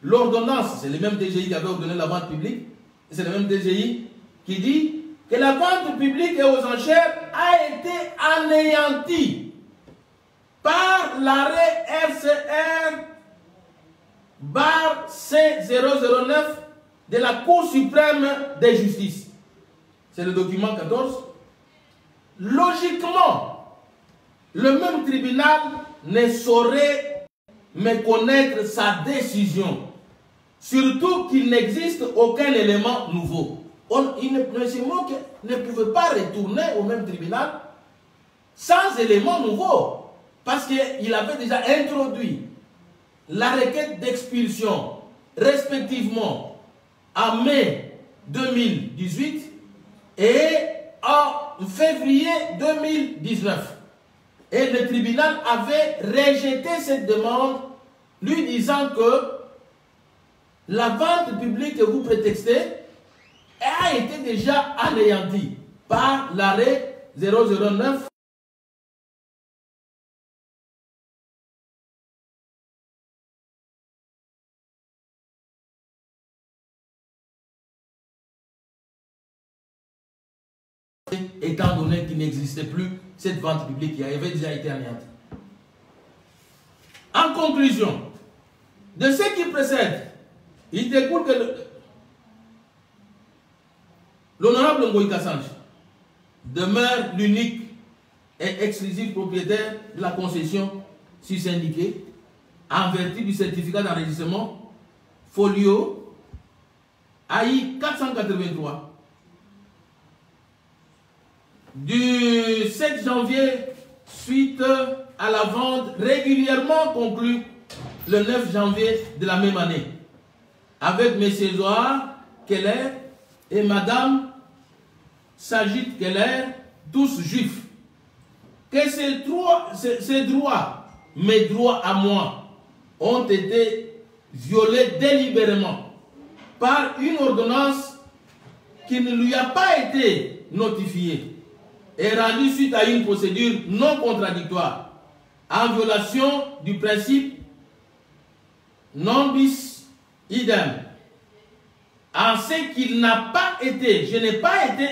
l'ordonnance, c'est le même TGI qui avait ordonné la vente publique, c'est le même TGI qui dit que la vente publique et aux enchères a été anéantie par l'arrêt RCR C009 de la Cour suprême de justice. C'est le document 14. Logiquement, le même tribunal ne saurait méconnaître sa décision. Surtout qu'il n'existe aucun élément nouveau. M. Mokia ne pouvait pas retourner au même tribunal sans élément nouveau. Parce qu'il avait déjà introduit la requête d'expulsion, respectivement, en mai 2018 et en février 2019. Et le tribunal avait rejeté cette demande, lui disant que la vente publique que vous prétextez a été déjà anéantie par l'arrêt 009. Étant donné qu'il n'existait plus cette vente publique qui avait déjà été anéantie. En conclusion, de ce qui précède, il découle que l'honorable Ngoï Kassanji demeure l'unique et exclusif propriétaire de la concession sus-indiqué, en vertu du certificat d'enregistrement folio AI 483 du 7 janvier suite à la vente régulièrement conclue le 9 janvier de la même année avec M. Zohar Keller et Mme Sajid Keller, tous juifs, que ces droits, mes droits à moi, ont été violés délibérément par une ordonnance qui ne lui a pas été notifiée et rendue suite à une procédure non contradictoire en violation du principe non bis idem, en ce qu'il n'a pas été, je n'ai pas été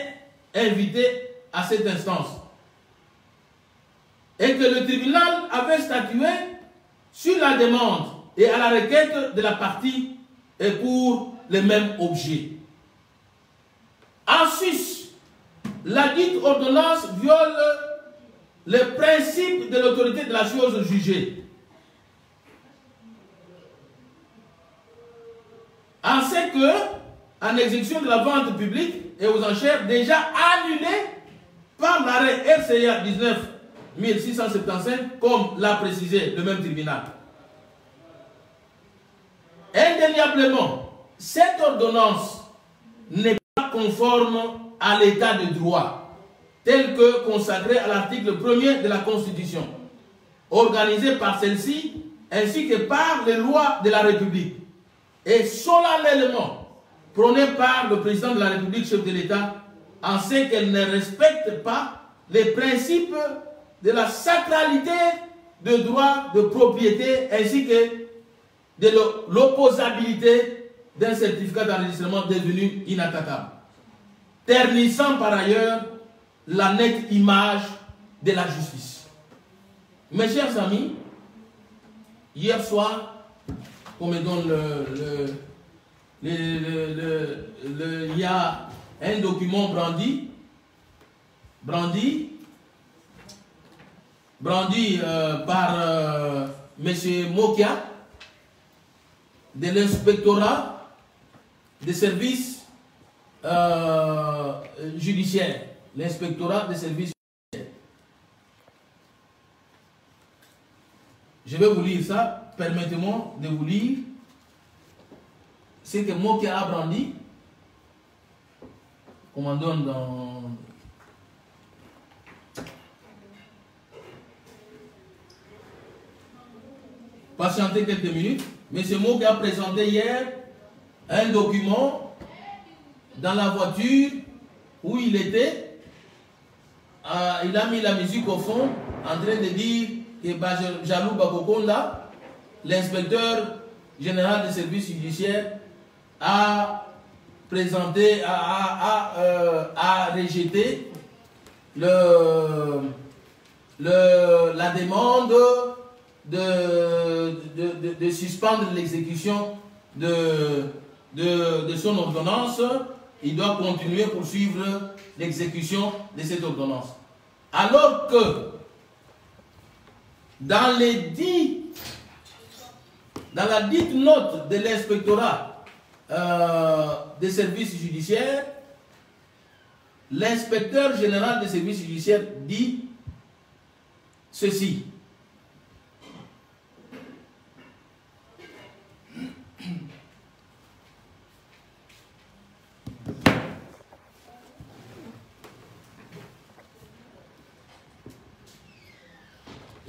invité à cette instance, et que le tribunal avait statué sur la demande et à la requête de la partie et pour le même objet. En Suisse, la dite ordonnance viole le principe de l'autorité de la chose jugée, en ce que, en exécution de la vente publique et aux enchères déjà annulée par l'arrêt RCA 19 675, comme l'a précisé le même tribunal. Indéniablement, cette ordonnance n'est pas conforme à l'état de droit, tel que consacré à l'article 1er de la Constitution, organisé par celle-ci, ainsi que par les lois de la République, et solennellement prônée par le président de la République, chef de l'État, en ce qu'elle ne respecte pas les principes de la sacralité de droit de propriété ainsi que de l'opposabilité d'un certificat d'enregistrement devenu inattaquable, ternissant par ailleurs la nette image de la justice. Mes chers amis, hier soir, on me donne il y a un document brandi par M. Mokia de l'inspectorat des services judiciaires. L'inspectorat des services judiciaires. Je vais vous lire ça. Permettez-moi de vous lire ce que Mokia a brandi. On m'en donne dans... Patientez quelques minutes. M. Mokia a présenté hier un document dans la voiture où il était. Il a mis la musique au fond en train de dire que Jalou Bakokonda, l'inspecteur général des services judiciaires, a présenté, a rejeté la demande de suspendre l'exécution de son ordonnance. Il doit continuer pour suivre l'exécution de cette ordonnance. Alors que dans la dite note de l'inspectorat des services judiciaires, l'inspecteur général des services judiciaires dit ceci.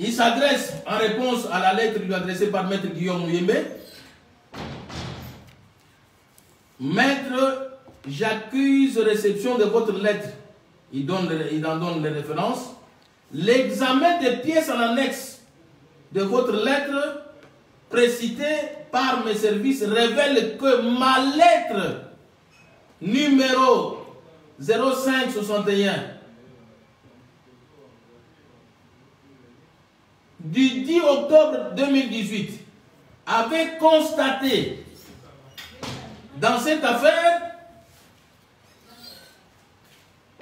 Il s'adresse en réponse à la lettre lui adressée par Maître Guillaume Mouyembe. Maître, j'accuse réception de votre lettre. Il en donne les références. L'examen des pièces en annexe de votre lettre précitée par mes services révèle que ma lettre numéro 0561 du 10 octobre 2018 avait constaté dans cette affaire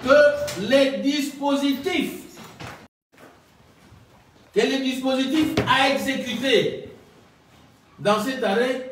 que les dispositifs que le dispositif à exécuter dans cet arrêt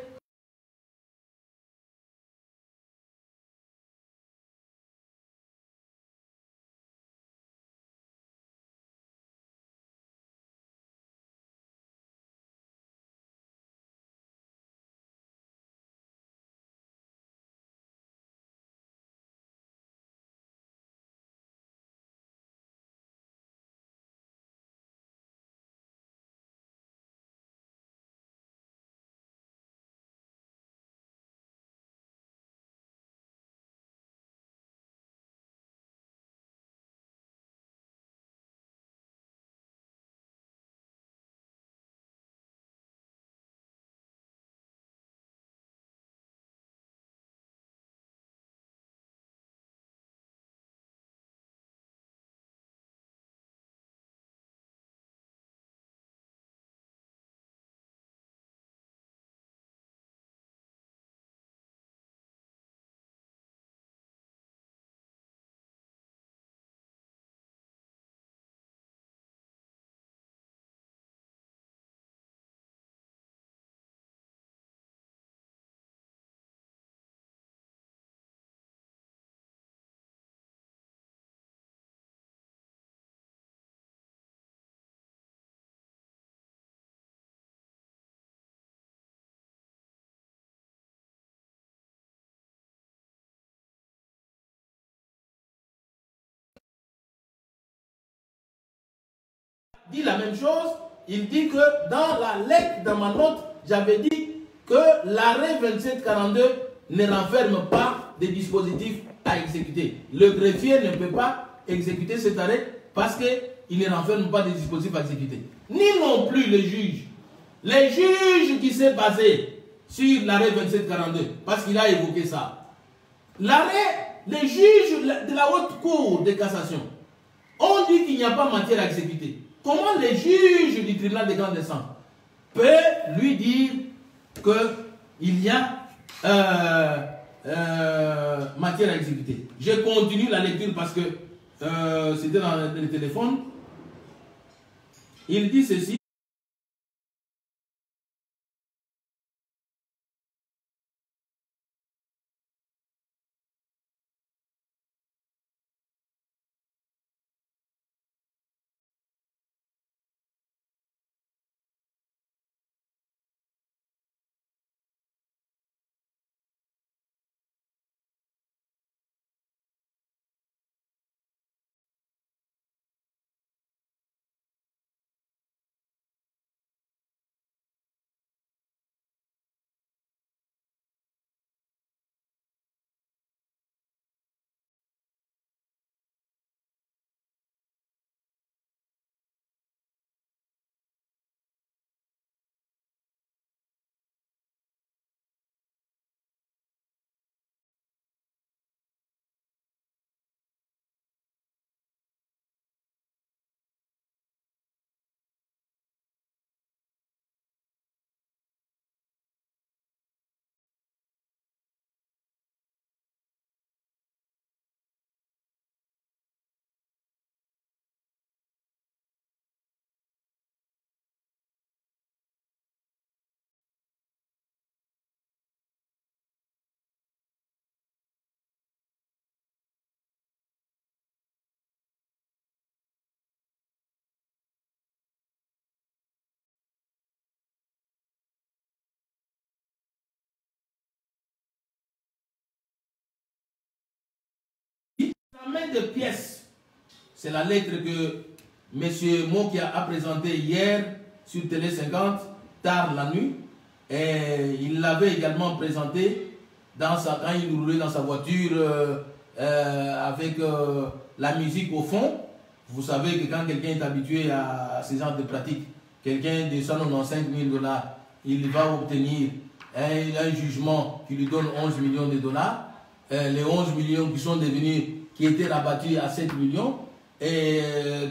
dit la même chose. Il dit que dans la lettre, dans ma note, j'avais dit que l'arrêt 2742 ne renferme pas de dispositifs à exécuter. Le greffier ne peut pas exécuter cet arrêt parce qu'il ne renferme pas de dispositifs à exécuter. Ni non plus les juges. Les juges qui s'est basé sur l'arrêt 2742, parce qu'il a évoqué ça. L'arrêt, les juges de la haute cour de cassation ont dit qu'il n'y a pas matière à exécuter. Comment les juges du tribunal de grande instance peuvent lui dire qu'il y a matière à exécuter? Je continue la lecture parce que c'était dans le téléphone. Il dit ceci. De pièces. C'est la lettre que M. Mokia a présentée hier sur Télé 50, tard la nuit. Et il l'avait également présentée quand il roulait dans sa voiture avec la musique au fond. Vous savez que quand quelqu'un est habitué à ce genre de pratique, quelqu'un de 195 000 $, il va obtenir un jugement qui lui donne 11 millions de dollars. Les 11 millions qui sont devenus, qui étaient rabattus à 7 millions et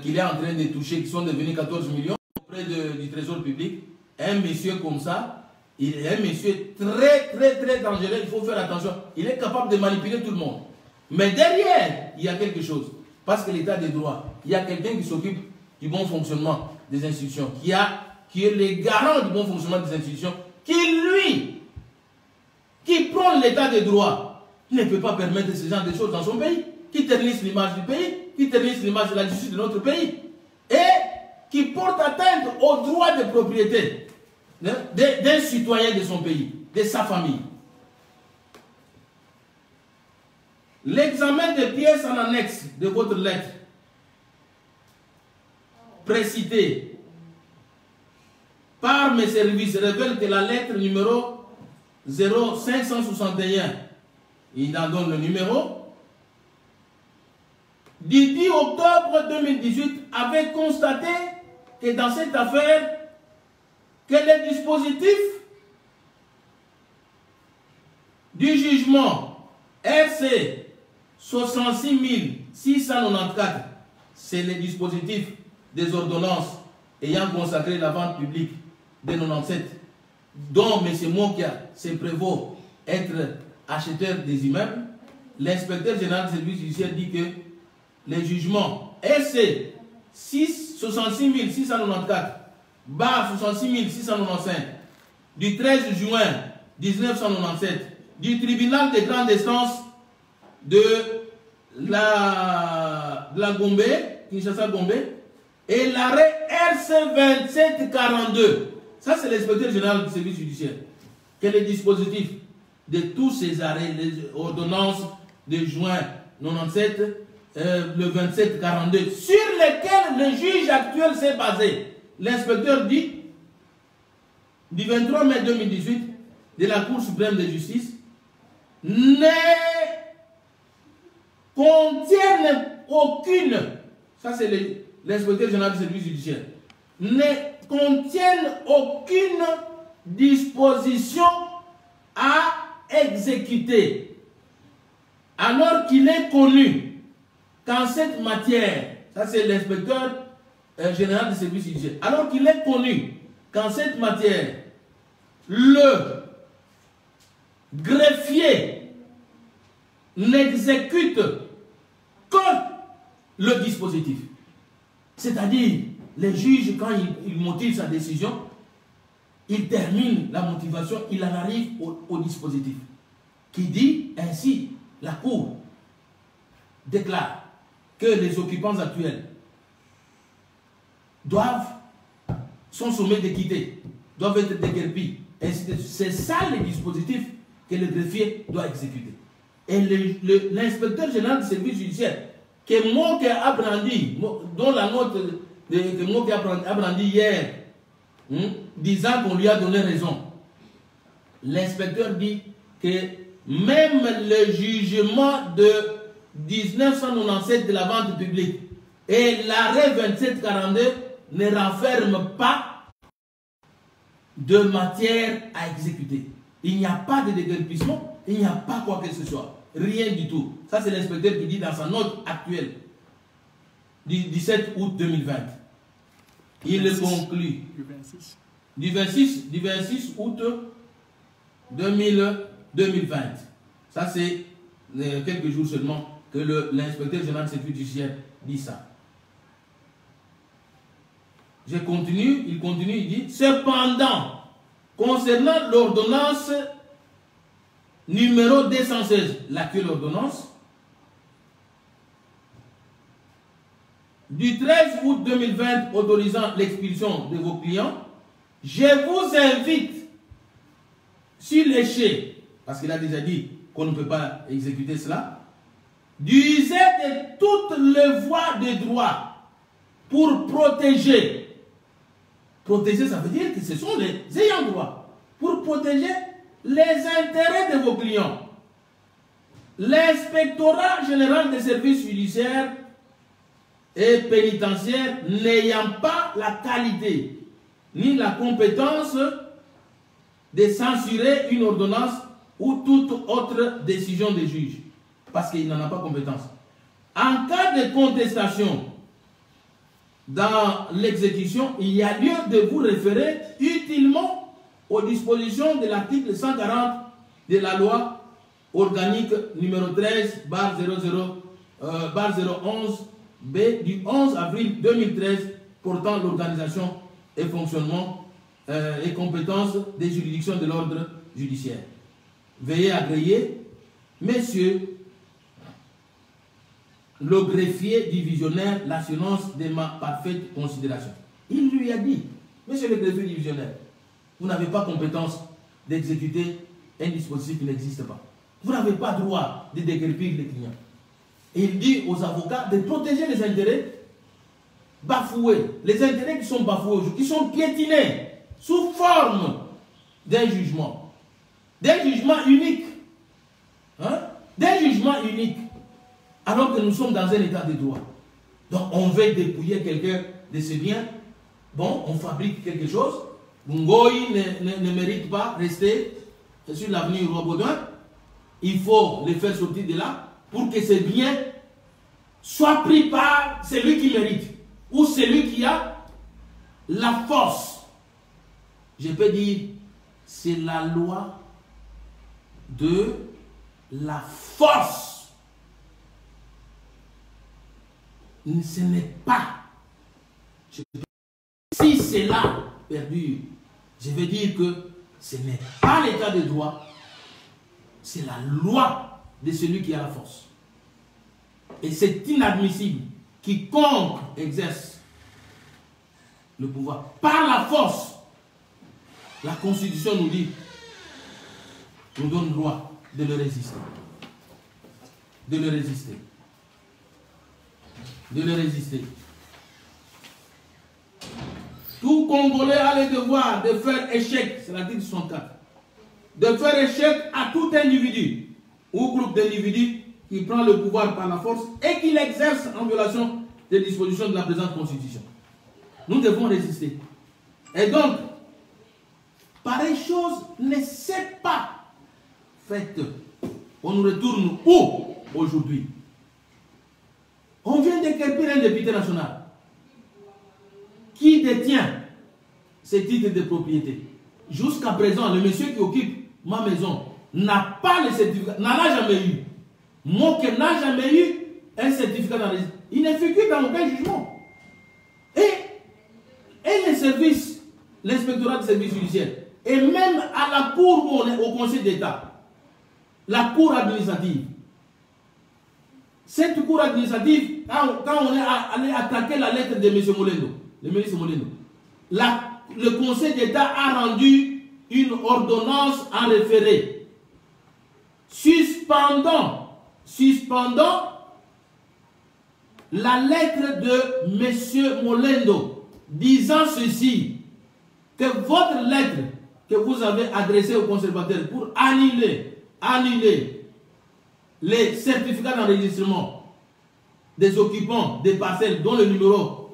qu'il est en train de toucher, qui sont devenus 14 millions auprès du trésor public. Un monsieur comme ça, il est un monsieur très dangereux, il faut faire attention. Il est capable de manipuler tout le monde. Mais derrière, il y a quelque chose. Parce que l'état des droits, il y a quelqu'un qui s'occupe du bon fonctionnement des institutions, qui est le garant du bon fonctionnement des institutions, qui prend l'état de droit, ne peut pas permettre ce genre de choses dans son pays, qui ternisse l'image du pays, qui ternisse l'image de la justice de notre pays, et qui porte atteinte aux droits de propriété d'un citoyen de son pays, de sa famille. L'examen des pièces en annexe de votre lettre précitée par mes services révèle que la lettre numéro 0561, il en donne le numéro, du 10 octobre 2018 avait constaté que dans cette affaire, que les dispositifs du jugement RC 66 694, c'est le dispositif des ordonnances ayant consacré la vente publique de 97, dont M. Mokia se prévaut être acheteur des immeubles. L'inspecteur général du service judiciaire dit que les jugements RC 66 694 66 695 du 13 juin 1997 du tribunal de grande instance de la Gombe, Kinshasa Gombe, et l'arrêt RC 2742. Ça, c'est l'inspecteur général du service judiciaire. Quel est le dispositif de tous ces arrêts, les ordonnances de juin 97, le 2742, sur lesquels le juge actuel s'est basé? L'inspecteur dit, du 23 mai 2018, de la Cour suprême de justice, ne contiennent aucune, ça c'est l'inspecteur général du service judiciaire, ne contiennent aucune disposition à exécuter, alors qu'il est connu qu'en cette matière, ça c'est l'inspecteur général du service judiciaire, alors qu'il est connu qu'en cette matière, le greffier n'exécute que le dispositif. C'est-à-dire, les juges, quand ils motivent sa décision, ils terminent la motivation, il en arrive au dispositif, qui dit ainsi, la Cour déclare que les occupants actuels sont sommés de quitter, doivent être déguerpis. C'est ça le dispositif que le greffier doit exécuter. Et l'inspecteur général du service judiciaire, que Moke a brandi, dont la note que Moke a brandi hier, disant qu'on lui a donné raison, l'inspecteur dit que même le jugement de 1997 de la vente publique et l'arrêt 2742 ne renferment pas de matière à exécuter. Il n'y a pas de déguerpissement, il n'y a pas quoi que ce soit. Rien du tout. Ça, c'est l'inspecteur qui dit dans sa note actuelle du 17 août 2020. Il le conclut. Du 26 août 2020. Ça, c'est quelques jours seulement que l'inspecteur général de sécurité judiciaire dit ça. Je continue, il dit, cependant, concernant l'ordonnance numéro 216, l'actuelle ordonnance, du 13 août 2020 autorisant l'expulsion de vos clients, je vous invite, sur l'échec, parce qu'il a déjà dit qu'on ne peut pas exécuter cela, d'user de toutes les voies de droit pour protéger. Protéger, ça veut dire que ce sont les ayants droit. Pour protéger les intérêts de vos clients. L'inspectorat général des services judiciaires et pénitentiaires n'ayant pas la qualité ni la compétence de censurer une ordonnance ou toute autre décision des juges. Parce qu'il n'en a pas compétence. En cas de contestation dans l'exécution, il y a lieu de vous référer utilement aux dispositions de l'article 140 de la loi organique numéro 13/011 B du 11 avril 2013 portant l'organisation et fonctionnement et compétences des juridictions de l'ordre judiciaire. Veuillez agréer, messieurs, le greffier divisionnaire, l'assurance de ma parfaite considération. Il lui a dit, monsieur le greffier divisionnaire, vous n'avez pas compétence d'exécuter un dispositif qui n'existe pas. Vous n'avez pas droit de déguerpir les clients. Et il dit aux avocats de protéger les intérêts bafoués. Les intérêts qui sont bafoués aujourd'hui, qui sont piétinés sous forme d'un jugement. D'un jugement unique. Hein? D'un jugement unique. Alors que nous sommes dans un état de droit. Donc on veut dépouiller quelqu'un de ses biens. Bon, on fabrique quelque chose. Ngoï ne mérite pas rester sur l'avenue Roi-Baudouin. Il faut les faire sortir de là pour que ces biens soient pris par celui qui mérite ou celui qui a la force. Je peux dire, c'est la loi de la force. Ce n'est pas. Si c'est là perdu, je veux dire que ce n'est pas l'état de droit, c'est la loi de celui qui a la force. Et c'est inadmissible. Quiconque exerce le pouvoir par la force, la Constitution nous dit, nous donne le droit de le résister. De le résister. De le résister. Tout Congolais a le devoir de faire échec, c'est l'article 64, de faire échec à tout individu ou groupe d'individus qui prend le pouvoir par la force et qui l'exerce en violation des dispositions de la présente Constitution. Nous devons résister. Et donc, pareille chose ne s'est pas faite. On nous retourne où aujourd'hui? On vient d'écarter un député national qui détient ces titres de propriété. Jusqu'à présent, le monsieur qui occupe ma maison n'a pas le certificat, n'en a jamais eu. Moi qui n'a jamais eu un certificat d'enregistrement. Il ne figure dans aucun jugement. Et les services, l'inspectorat de services judiciaires, et même à la cour où on est, au Conseil d'État, la cour administrative, cette cour administrative, quand on est allé attaquer la lettre de M. Molendo, le ministre Molendo, le Conseil d'État a rendu une ordonnance en référé, suspendant la lettre de M. Molendo, disant ceci, que votre lettre que vous avez adressée au conservateur pour annuler les certificats d'enregistrement des occupants des parcelles dont le numéro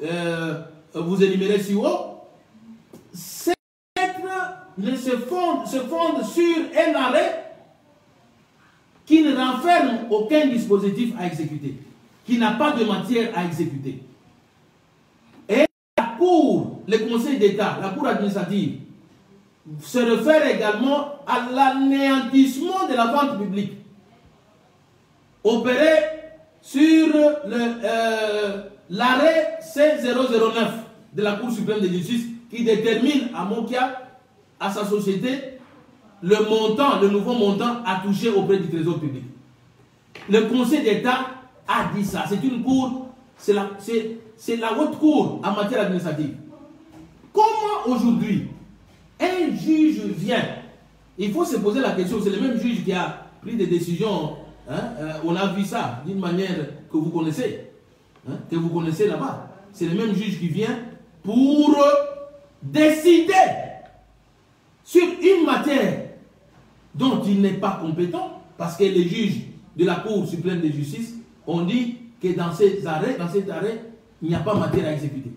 vous énumérez si haut, cette lettre se fonde sur un arrêt qui ne renferme aucun dispositif à exécuter, qui n'a pas de matière à exécuter. Et la Cour, le Conseil d'État, la Cour administrative, se réfère également à l'anéantissement de la vente publique opéré sur l'arrêt C009 de la Cour suprême de justice qui détermine à Mokia, à sa société, le nouveau montant à toucher auprès du Trésor public. Le Conseil d'État a dit ça. C'est une cour, c'est la haute cour en matière administrative. Comment aujourd'hui un juge vient? Il faut se poser la question, c'est le même juge qui a pris des décisions, on a vu ça d'une manière que vous connaissez, là-bas. C'est le même juge qui vient pour décider sur une matière dont il n'est pas compétent, parce que les juges de la Cour suprême de justice ont dit que dans cet arrêt, il n'y a pas matière à exécuter.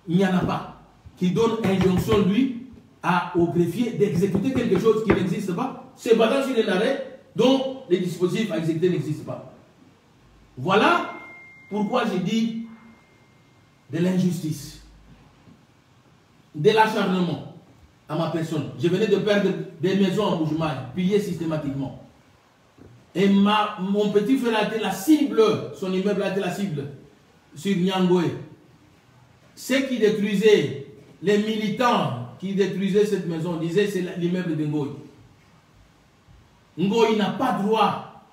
Il n'y en a pas. Qui donne injonction, lui, au greffier d'exécuter quelque chose qui n'existe pas, se basant sur un arrêt dont les dispositifs à exécuter n'existent pas. Voilà pourquoi j'ai dit de l'injustice, de l'acharnement à ma personne. Je venais de perdre des maisons en Bujumaï, pillées systématiquement. Et mon petit frère a été la cible, son immeuble a été la cible sur Nyangoué. ceux qui détruisaient, les militants qui détruisaient cette maison, disaient c'est l'immeuble de Ngoï. Ngoï n'a pas droit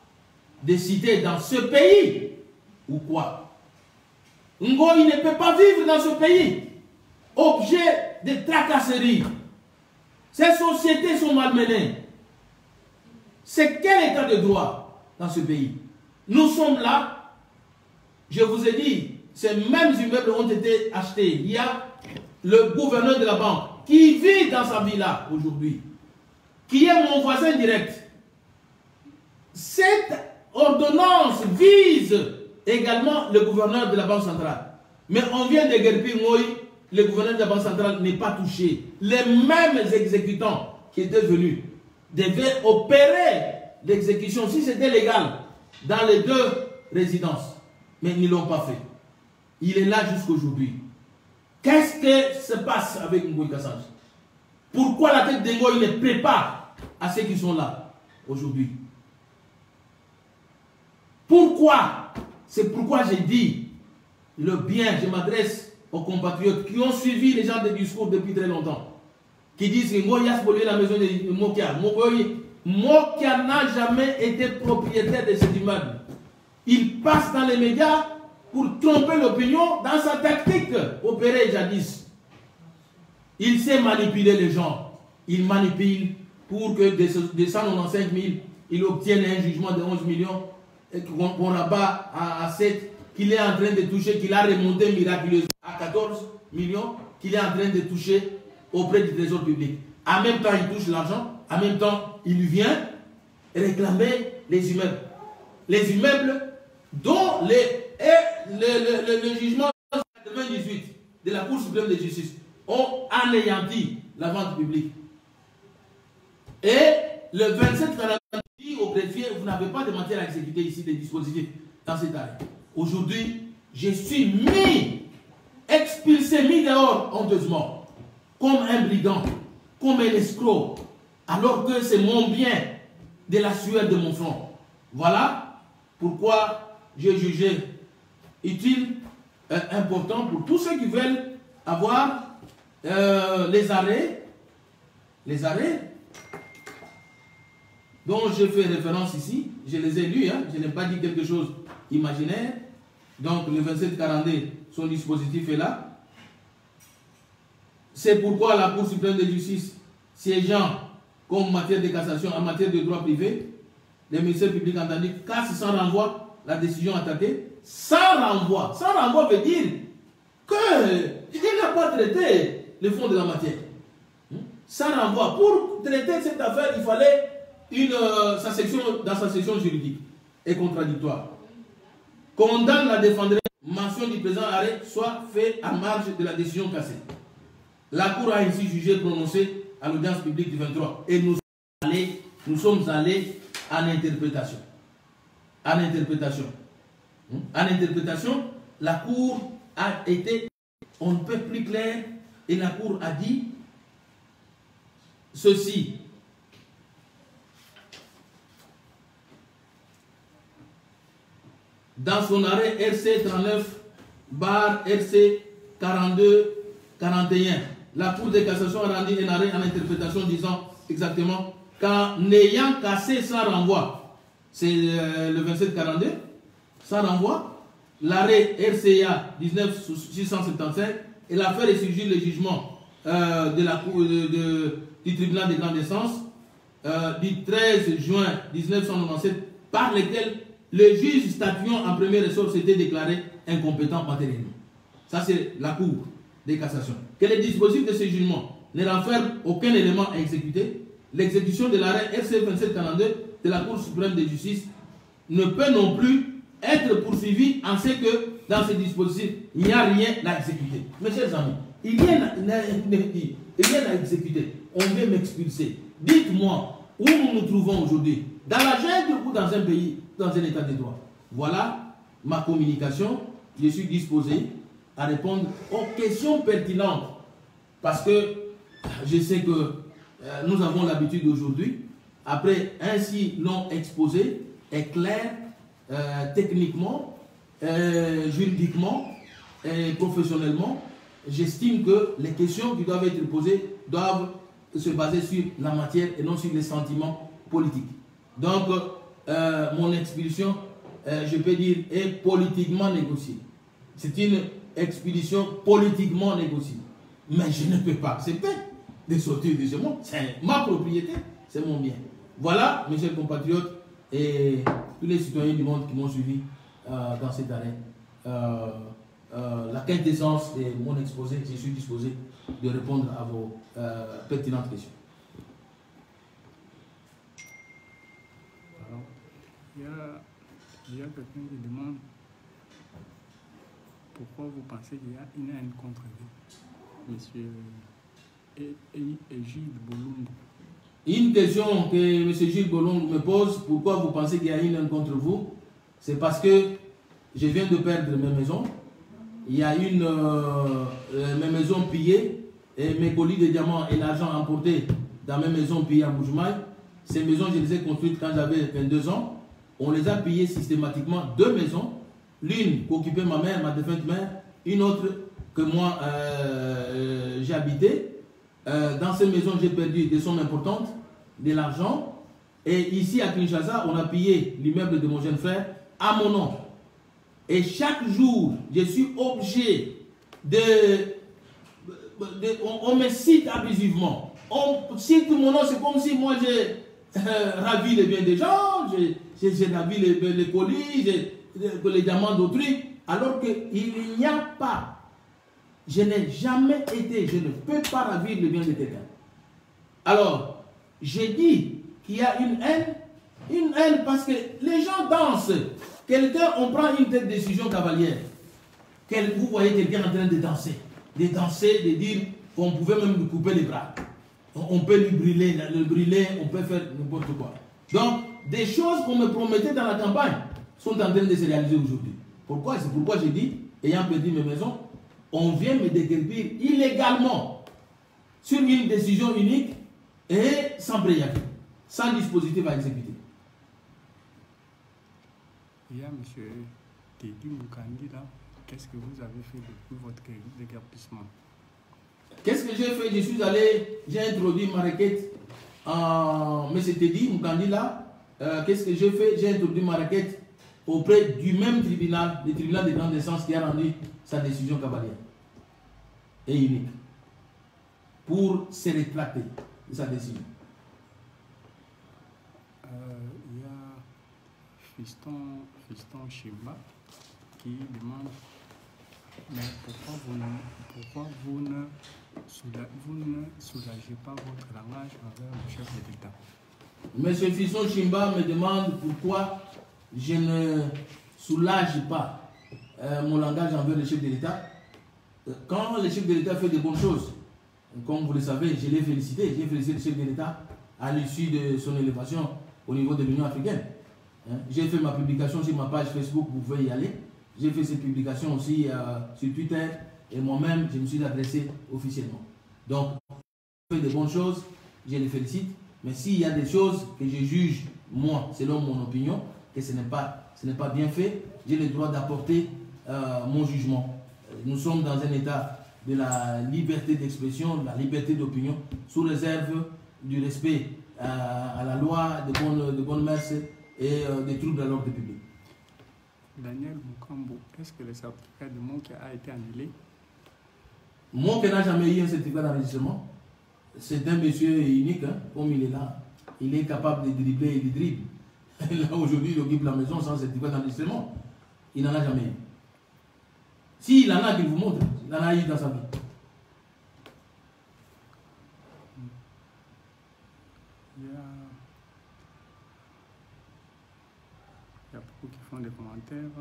de citer dans ce pays, ou quoi? Ngoï ne peut pas vivre dans ce pays, objet de tracasserie. Ces sociétés sont malmenées. C'est quel état de droit dans ce pays? Nous sommes là, je vous ai dit, ces mêmes immeubles ont été achetés. Il y a le gouverneur de la banque qui vit dans sa villa aujourd'hui, qui est mon voisin direct. Cette ordonnance vise également le gouverneur de la Banque centrale. Mais on vient de guerpir Ngoï, le gouverneur de la Banque centrale n'est pas touché. Les mêmes exécutants qui étaient venus devaient opérer l'exécution, si c'était légal, dans les deux résidences. Mais ils ne l'ont pas fait. Il est là jusqu'aujourd'hui. Qu'est-ce que se passe avec Ngoï Kassange? Pourquoi la tête de Ngoï ne plaît pas à ceux qui sont là aujourd'hui? Pourquoi? C'est pourquoi j'ai dit le bien, je m'adresse aux compatriotes qui ont suivi les gens de discours depuis très longtemps, qui disent que Ngoï a spolié la maison de Mokia. Mokia n'a jamais été propriétaire de cet immeuble. Il passe dans les médias pour tromper l'opinion dans sa tactique opérée jadis. Il sait manipuler les gens. Il manipule pour que de 195 000, il obtienne un jugement de 11 millions qu'on rabat à 7, qu'il est en train de toucher, qu'il a remonté miraculeusement à 14 millions, qu'il est en train de toucher auprès du trésor public. En même temps, il touche l'argent, en même temps, il vient réclamer les immeubles. Les immeubles dont le jugement de 98 de la Cour suprême de justice ont anéanti la vente publique. Et le 27 dit au greffier, vous n'avez pas de matière à exécuter ici des dispositifs dans cet arrêt. Aujourd'hui, je suis expulsé, mis dehors honteusement, comme un brigand, comme un escroc, alors que c'est mon bien de la sueur de mon front. Voilà pourquoi j'ai jugé utile, important pour tous ceux qui veulent avoir les arrêts dont je fais référence ici. Je les ai lus, hein, je n'ai pas dit quelque chose imaginaire. Donc le 2742, son dispositif est là. C'est pourquoi la Cour suprême de justice, siégeant comme matière de cassation en matière de droit privé, les ministères publics entendus cassent sans renvoi la décision attaquée. Sans renvoi. Sans renvoi veut dire qu'il n'a pas traité le fond de la matière. Sans renvoi. Pour traiter cette affaire, il fallait dans sa section juridique et contradictoire. Condamne la défendresse, mention du présent arrêt soit fait à marge de la décision cassée. La Cour a ainsi jugé prononcé à l'audience publique du 23. Et nous sommes allés en interprétation. En interprétation, la Cour a été on ne peut plus clair et la Cour a dit ceci. Dans son arrêt RC 39/RC 42-41, la Cour de cassation a rendu un arrêt en interprétation disant exactement qu'en ayant cassé sans renvoi, c'est le 27-42, sans renvoi, l'arrêt RCA 19-675 et l'affaire est sujet le jugement de la Cour du tribunal de grande instance du 13 juin 1997 par lequel le juge statuant en premier ressort s'était déclaré incompétent matériellement. Ça, c'est la Cour de cassation. Que les dispositifs de ce jugement ne renferment aucun élément à exécuter, l'exécution de l'arrêt RC 2742 de la Cour suprême de justice ne peut non plus être poursuivie en ce que dans ce dispositif, il n'y a rien à exécuter. Mes chers amis, il n'y a rien à exécuter. On vient m'expulser. Dites-moi où nous nous trouvons aujourd'hui. Dans la jungle ou dans un pays, dans un état de droit. Voilà ma communication. Je suis disposé à répondre aux questions pertinentes. Parce que je sais que nous avons l'habitude aujourd'hui, après un si long exposé, est clair, techniquement, juridiquement et professionnellement, j'estime que les questions qui doivent être posées doivent se baser sur la matière et non sur les sentiments politiques. Donc, mon expulsion, je peux dire, est politiquement négociée. C'est une expédition politiquement négociée. Mais je ne peux pas accepter de sortir de ce monde. C'est ma propriété, c'est mon bien. Voilà, mes chers compatriotes et tous les citoyens du monde qui m'ont suivi dans cette année. La quintessence de mon exposé, je suis disposé de répondre à vos pertinentes questions. Alors, il y a quelqu'un qui demande pourquoi vous pensez qu'il y a une haine contre vous, monsieur Gilles Bolungu. Une question que M. Gilles Bolungu me pose, pourquoi vous pensez qu'il y a une haine contre vous? C'est parce que je viens de perdre mes maisons. Il y a mes maisons pillées et mes colis de diamants et l'argent emporté dans mes maisons pillées à Bujumaï. Ces maisons, je les ai construites quand j'avais 22 ans. On les a pillées systématiquement, 2 maisons. L'une qu'occupait ma mère, ma défunte mère, une autre que moi j'ai habité. Dans ces maisons, j'ai perdu des sommes importantes, de l'argent. Et ici à Kinshasa, on a pillé l'immeuble de mon jeune frère à mon nom. Et chaque jour, je suis obligé on me cite abusivement. On cite mon nom, c'est comme si moi j'ai ravi les biens des gens, j'ai ravi les colis, les diamants d'autrui, alors qu'il n'y a pas. Je n'ai jamais été, je ne peux pas ravir le bien de quelqu'un. Alors, j'ai dit qu'il y a une haine parce que les gens dansent. Quelqu'un, on prend une telle décision cavalière. Vous voyez quelqu'un en train de danser, de dire qu'on pouvait même lui couper les bras. On peut lui brûler, on peut faire n'importe quoi. Donc, des choses qu'on me promettait dans la campagne sont en train de se réaliser aujourd'hui. Pourquoi? C'est pourquoi j'ai dit, ayant perdu mes maisons, on vient me déguerpir illégalement sur une décision unique et sans préavis, sans dispositif à exécuter. Il y a M. Teddy Moukandi là. Qu'est-ce que vous avez fait depuis votre déguerpissement? Qu'est-ce que j'ai fait? Je suis allé, j'ai introduit ma requête en M. Teddy Moukandi là. Qu'est-ce que j'ai fait? J'ai introduit ma requête auprès du même tribunal, le tribunal de grande instance qui a rendu sa décision cavalière et unique pour se rétracter de sa décision. Il y a Fiston Chimba qui demande mais pourquoi vous ne soulagez pas votre langage envers le chef de l'État? Monsieur Fiston Chimba me demande pourquoi je ne soulage pas mon langage envers le chef de l'État. Quand le chef de l'État fait de bonnes choses, comme vous le savez, je l'ai félicité. J'ai félicité le chef de l'État à l'issue de son élévation au niveau de l'Union africaine. J'ai fait ma publication sur ma page Facebook, vous pouvez y aller. J'ai fait cette publication aussi sur Twitter et moi-même, je me suis adressé officiellement. Donc, il fait de bonnes choses, je les félicite. Mais s'il y a des choses que je juge, moi, selon mon opinion, que ce n'est pas bien fait, j'ai le droit d'apporter mon jugement. Nous sommes dans un état de la liberté d'expression, de la liberté d'opinion, sous réserve du respect à la loi, de bonnes mœurs et des troubles à l'ordre public. Daniel Mukambo, est-ce que le certificat de Monk a été annulé? Monk n'a jamais eu un certificat d'enregistrement. C'est un monsieur unique, hein, comme il est là. Il est capable de dribbler et de dribble. Là, aujourd'hui, il occupe la maison sans certificat d'enregistrement. Il n'en a jamais eu. S'il en a, qu'il vous montre. Il en a eu dans sa vie. Il y a beaucoup qui font des commentaires.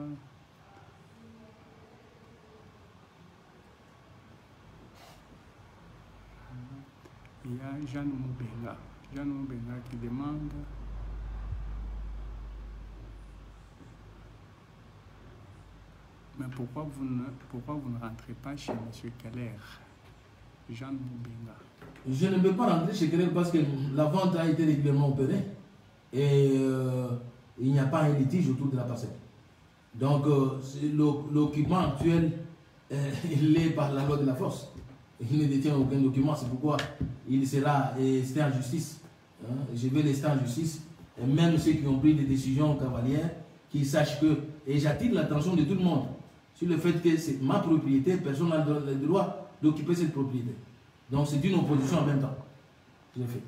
Il y a Jeanne Moubenga qui demande mais pourquoi vous ne rentrez pas chez M. Keller? Jeanne Moubenga. Je ne peux pas rentrer chez Keller parce que la vente a été régulièrement opérée et il n'y a pas un litige autour de la parcelle. Donc l'occupant actuel il est par la loi de la force. Il ne détient aucun document, c'est pourquoi il sera resté en justice. Hein? Je vais rester en justice. Et même ceux qui ont pris des décisions cavalières, qu'ils sachent que, et j'attire l'attention de tout le monde sur le fait que c'est ma propriété, personne n'a le droit d'occuper cette propriété. Donc c'est une opposition en même temps. Je l'ai fait.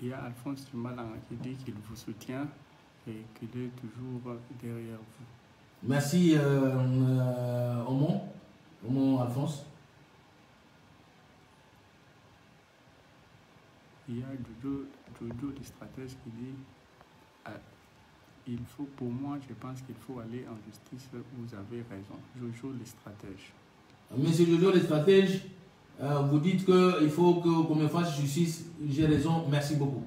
Il y a Alphonse Malanga qui dit qu'il vous soutient et qu'il est toujours derrière vous. Merci Omon Alphonse. Il y a Jojo le stratège qui dit il faut, pour moi, je pense qu'il faut aller en justice. Vous avez raison. Jojo le stratège. Monsieur Jojo le stratège, vous dites qu'il faut qu'on me fasse justice. J'ai raison. Merci beaucoup.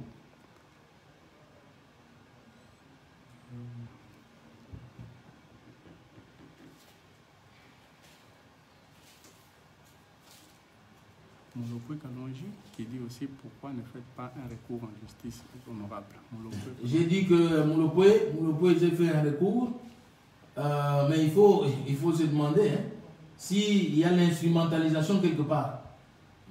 Molopwe Kalonji qui dit aussi pourquoi ne faites pas un recours en justice honorable. J'ai dit que Molopwe, j'ai fait un recours, mais il faut se demander hein, s'il y a l'instrumentalisation quelque part.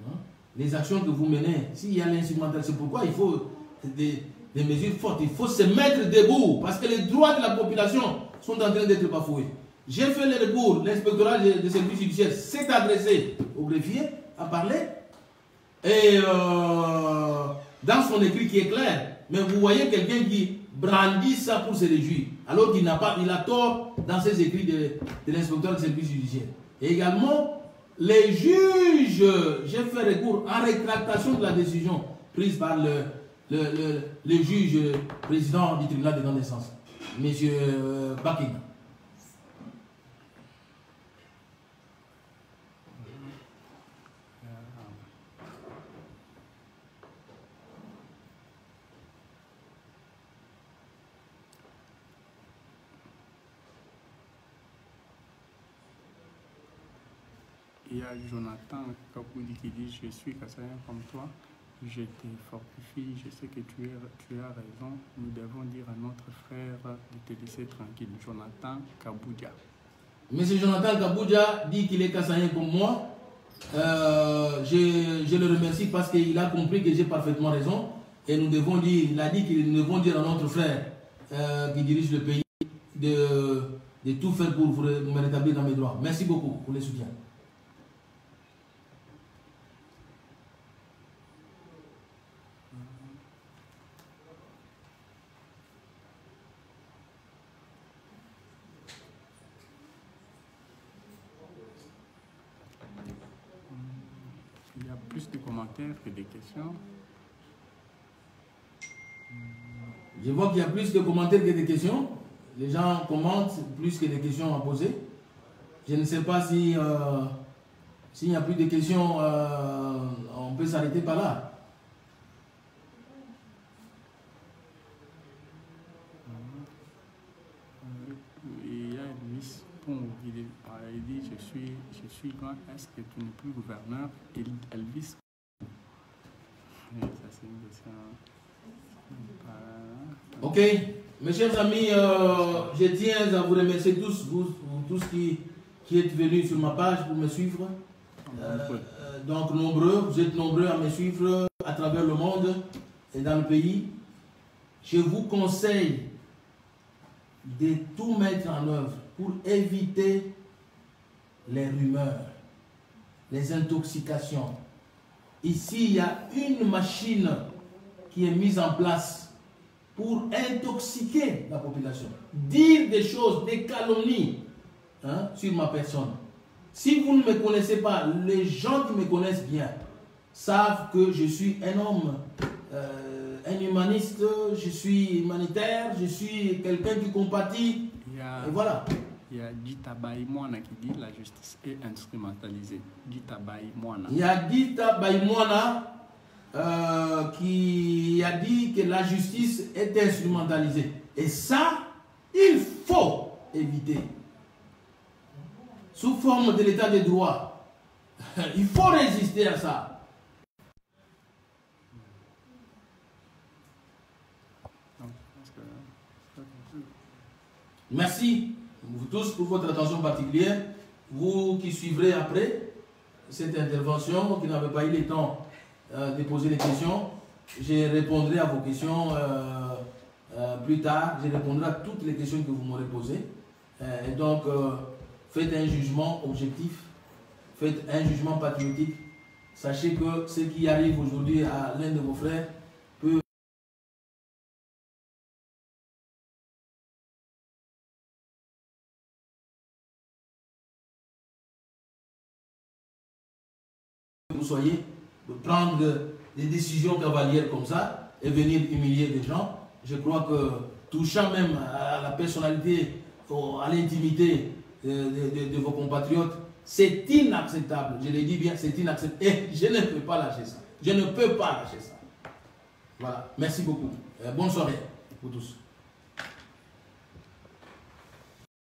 Hein, les actions que vous menez, s'il y a l'instrumentalisation, c'est pourquoi il faut des mesures fortes. Il faut se mettre debout parce que les droits de la population sont en train d'être bafoués. J'ai fait le recours, l'inspectorat de service judiciaire s'est adressé au greffier à parler et dans son écrit qui est clair, mais vous voyez quelqu'un qui brandit ça pour se réjouir alors qu'il n'a pas, il a tort dans ses écrits de l'inspecteur de service judiciaire. Et également les juges, j'ai fait recours en rétractation de la décision prise par le juge président du tribunal de grande instance, M. Bakina. Il y a Jonathan Kapoudi qui dit je suis Kassaïen comme toi, je te fortifie, je sais que tu as raison, nous devons dire à notre frère de te laisser tranquille. Jonathan Kaboudia. Monsieur Jonathan Kaboudia dit qu'il est Kassaïen comme moi. Je le remercie parce qu'il a compris que j'ai parfaitement raison. Et nous devons dire, il a dit que nous devons dire à notre frère qui dirige le pays de tout faire pour me rétablir dans mes droits. Merci beaucoup pour le soutien. Il y a plus de commentaires que des questions. Je vois qu'il y a plus de commentaires que des questions. Les gens commentent plus que des questions à poser. Je ne sais pas si s'il n'y a plus de questions, on peut s'arrêter par là. Il y a Luis Pong, il dit je suis loin, est-ce que tu n'es plus gouverneur? Elvis. Ça, c'est une question. Ok, mes chers amis, je tiens à vous remercier tous, vous tous qui êtes venus sur ma page pour me suivre. Donc nombreux, vous êtes nombreux à me suivre à travers le monde et dans le pays. Je vous conseille de tout mettre en œuvre pour éviter les rumeurs, les intoxications. Ici, il y a une machine qui est mise en place pour intoxiquer la population, dire des choses, des calomnies hein, sur ma personne. Si vous ne me connaissez pas, les gens qui me connaissent bien savent que je suis un homme, un humaniste, je suis humanitaire, je suis quelqu'un qui compatit. Et voilà. Il y a Dita Baïmoana qui dit la justice est instrumentalisée. Dita Baïmoana. Il y a Dita Baïmoana qui a dit que la justice est instrumentalisée. Et ça, il faut éviter. Sous forme de l'état de droit. Il faut résister à ça. Merci. Vous tous, pour votre attention particulière, vous qui suivrez après cette intervention, qui n'avez pas eu le temps de poser des questions, je répondrai à vos questions plus tard. Je répondrai à toutes les questions que vous m'aurez posées. Et donc, faites un jugement objectif, faites un jugement patriotique. Sachez que ce qui arrive aujourd'hui à l'un de vos frères peut vous soyez de prendre des décisions cavalières comme ça et venir humilier des gens. Je crois que touchant même à la personnalité, à l'intimité de vos compatriotes, c'est inacceptable. Je le dis bien, c'est inacceptable. Et je ne peux pas lâcher ça. Je ne peux pas lâcher ça. Voilà. Merci beaucoup. Bonne soirée pour tous.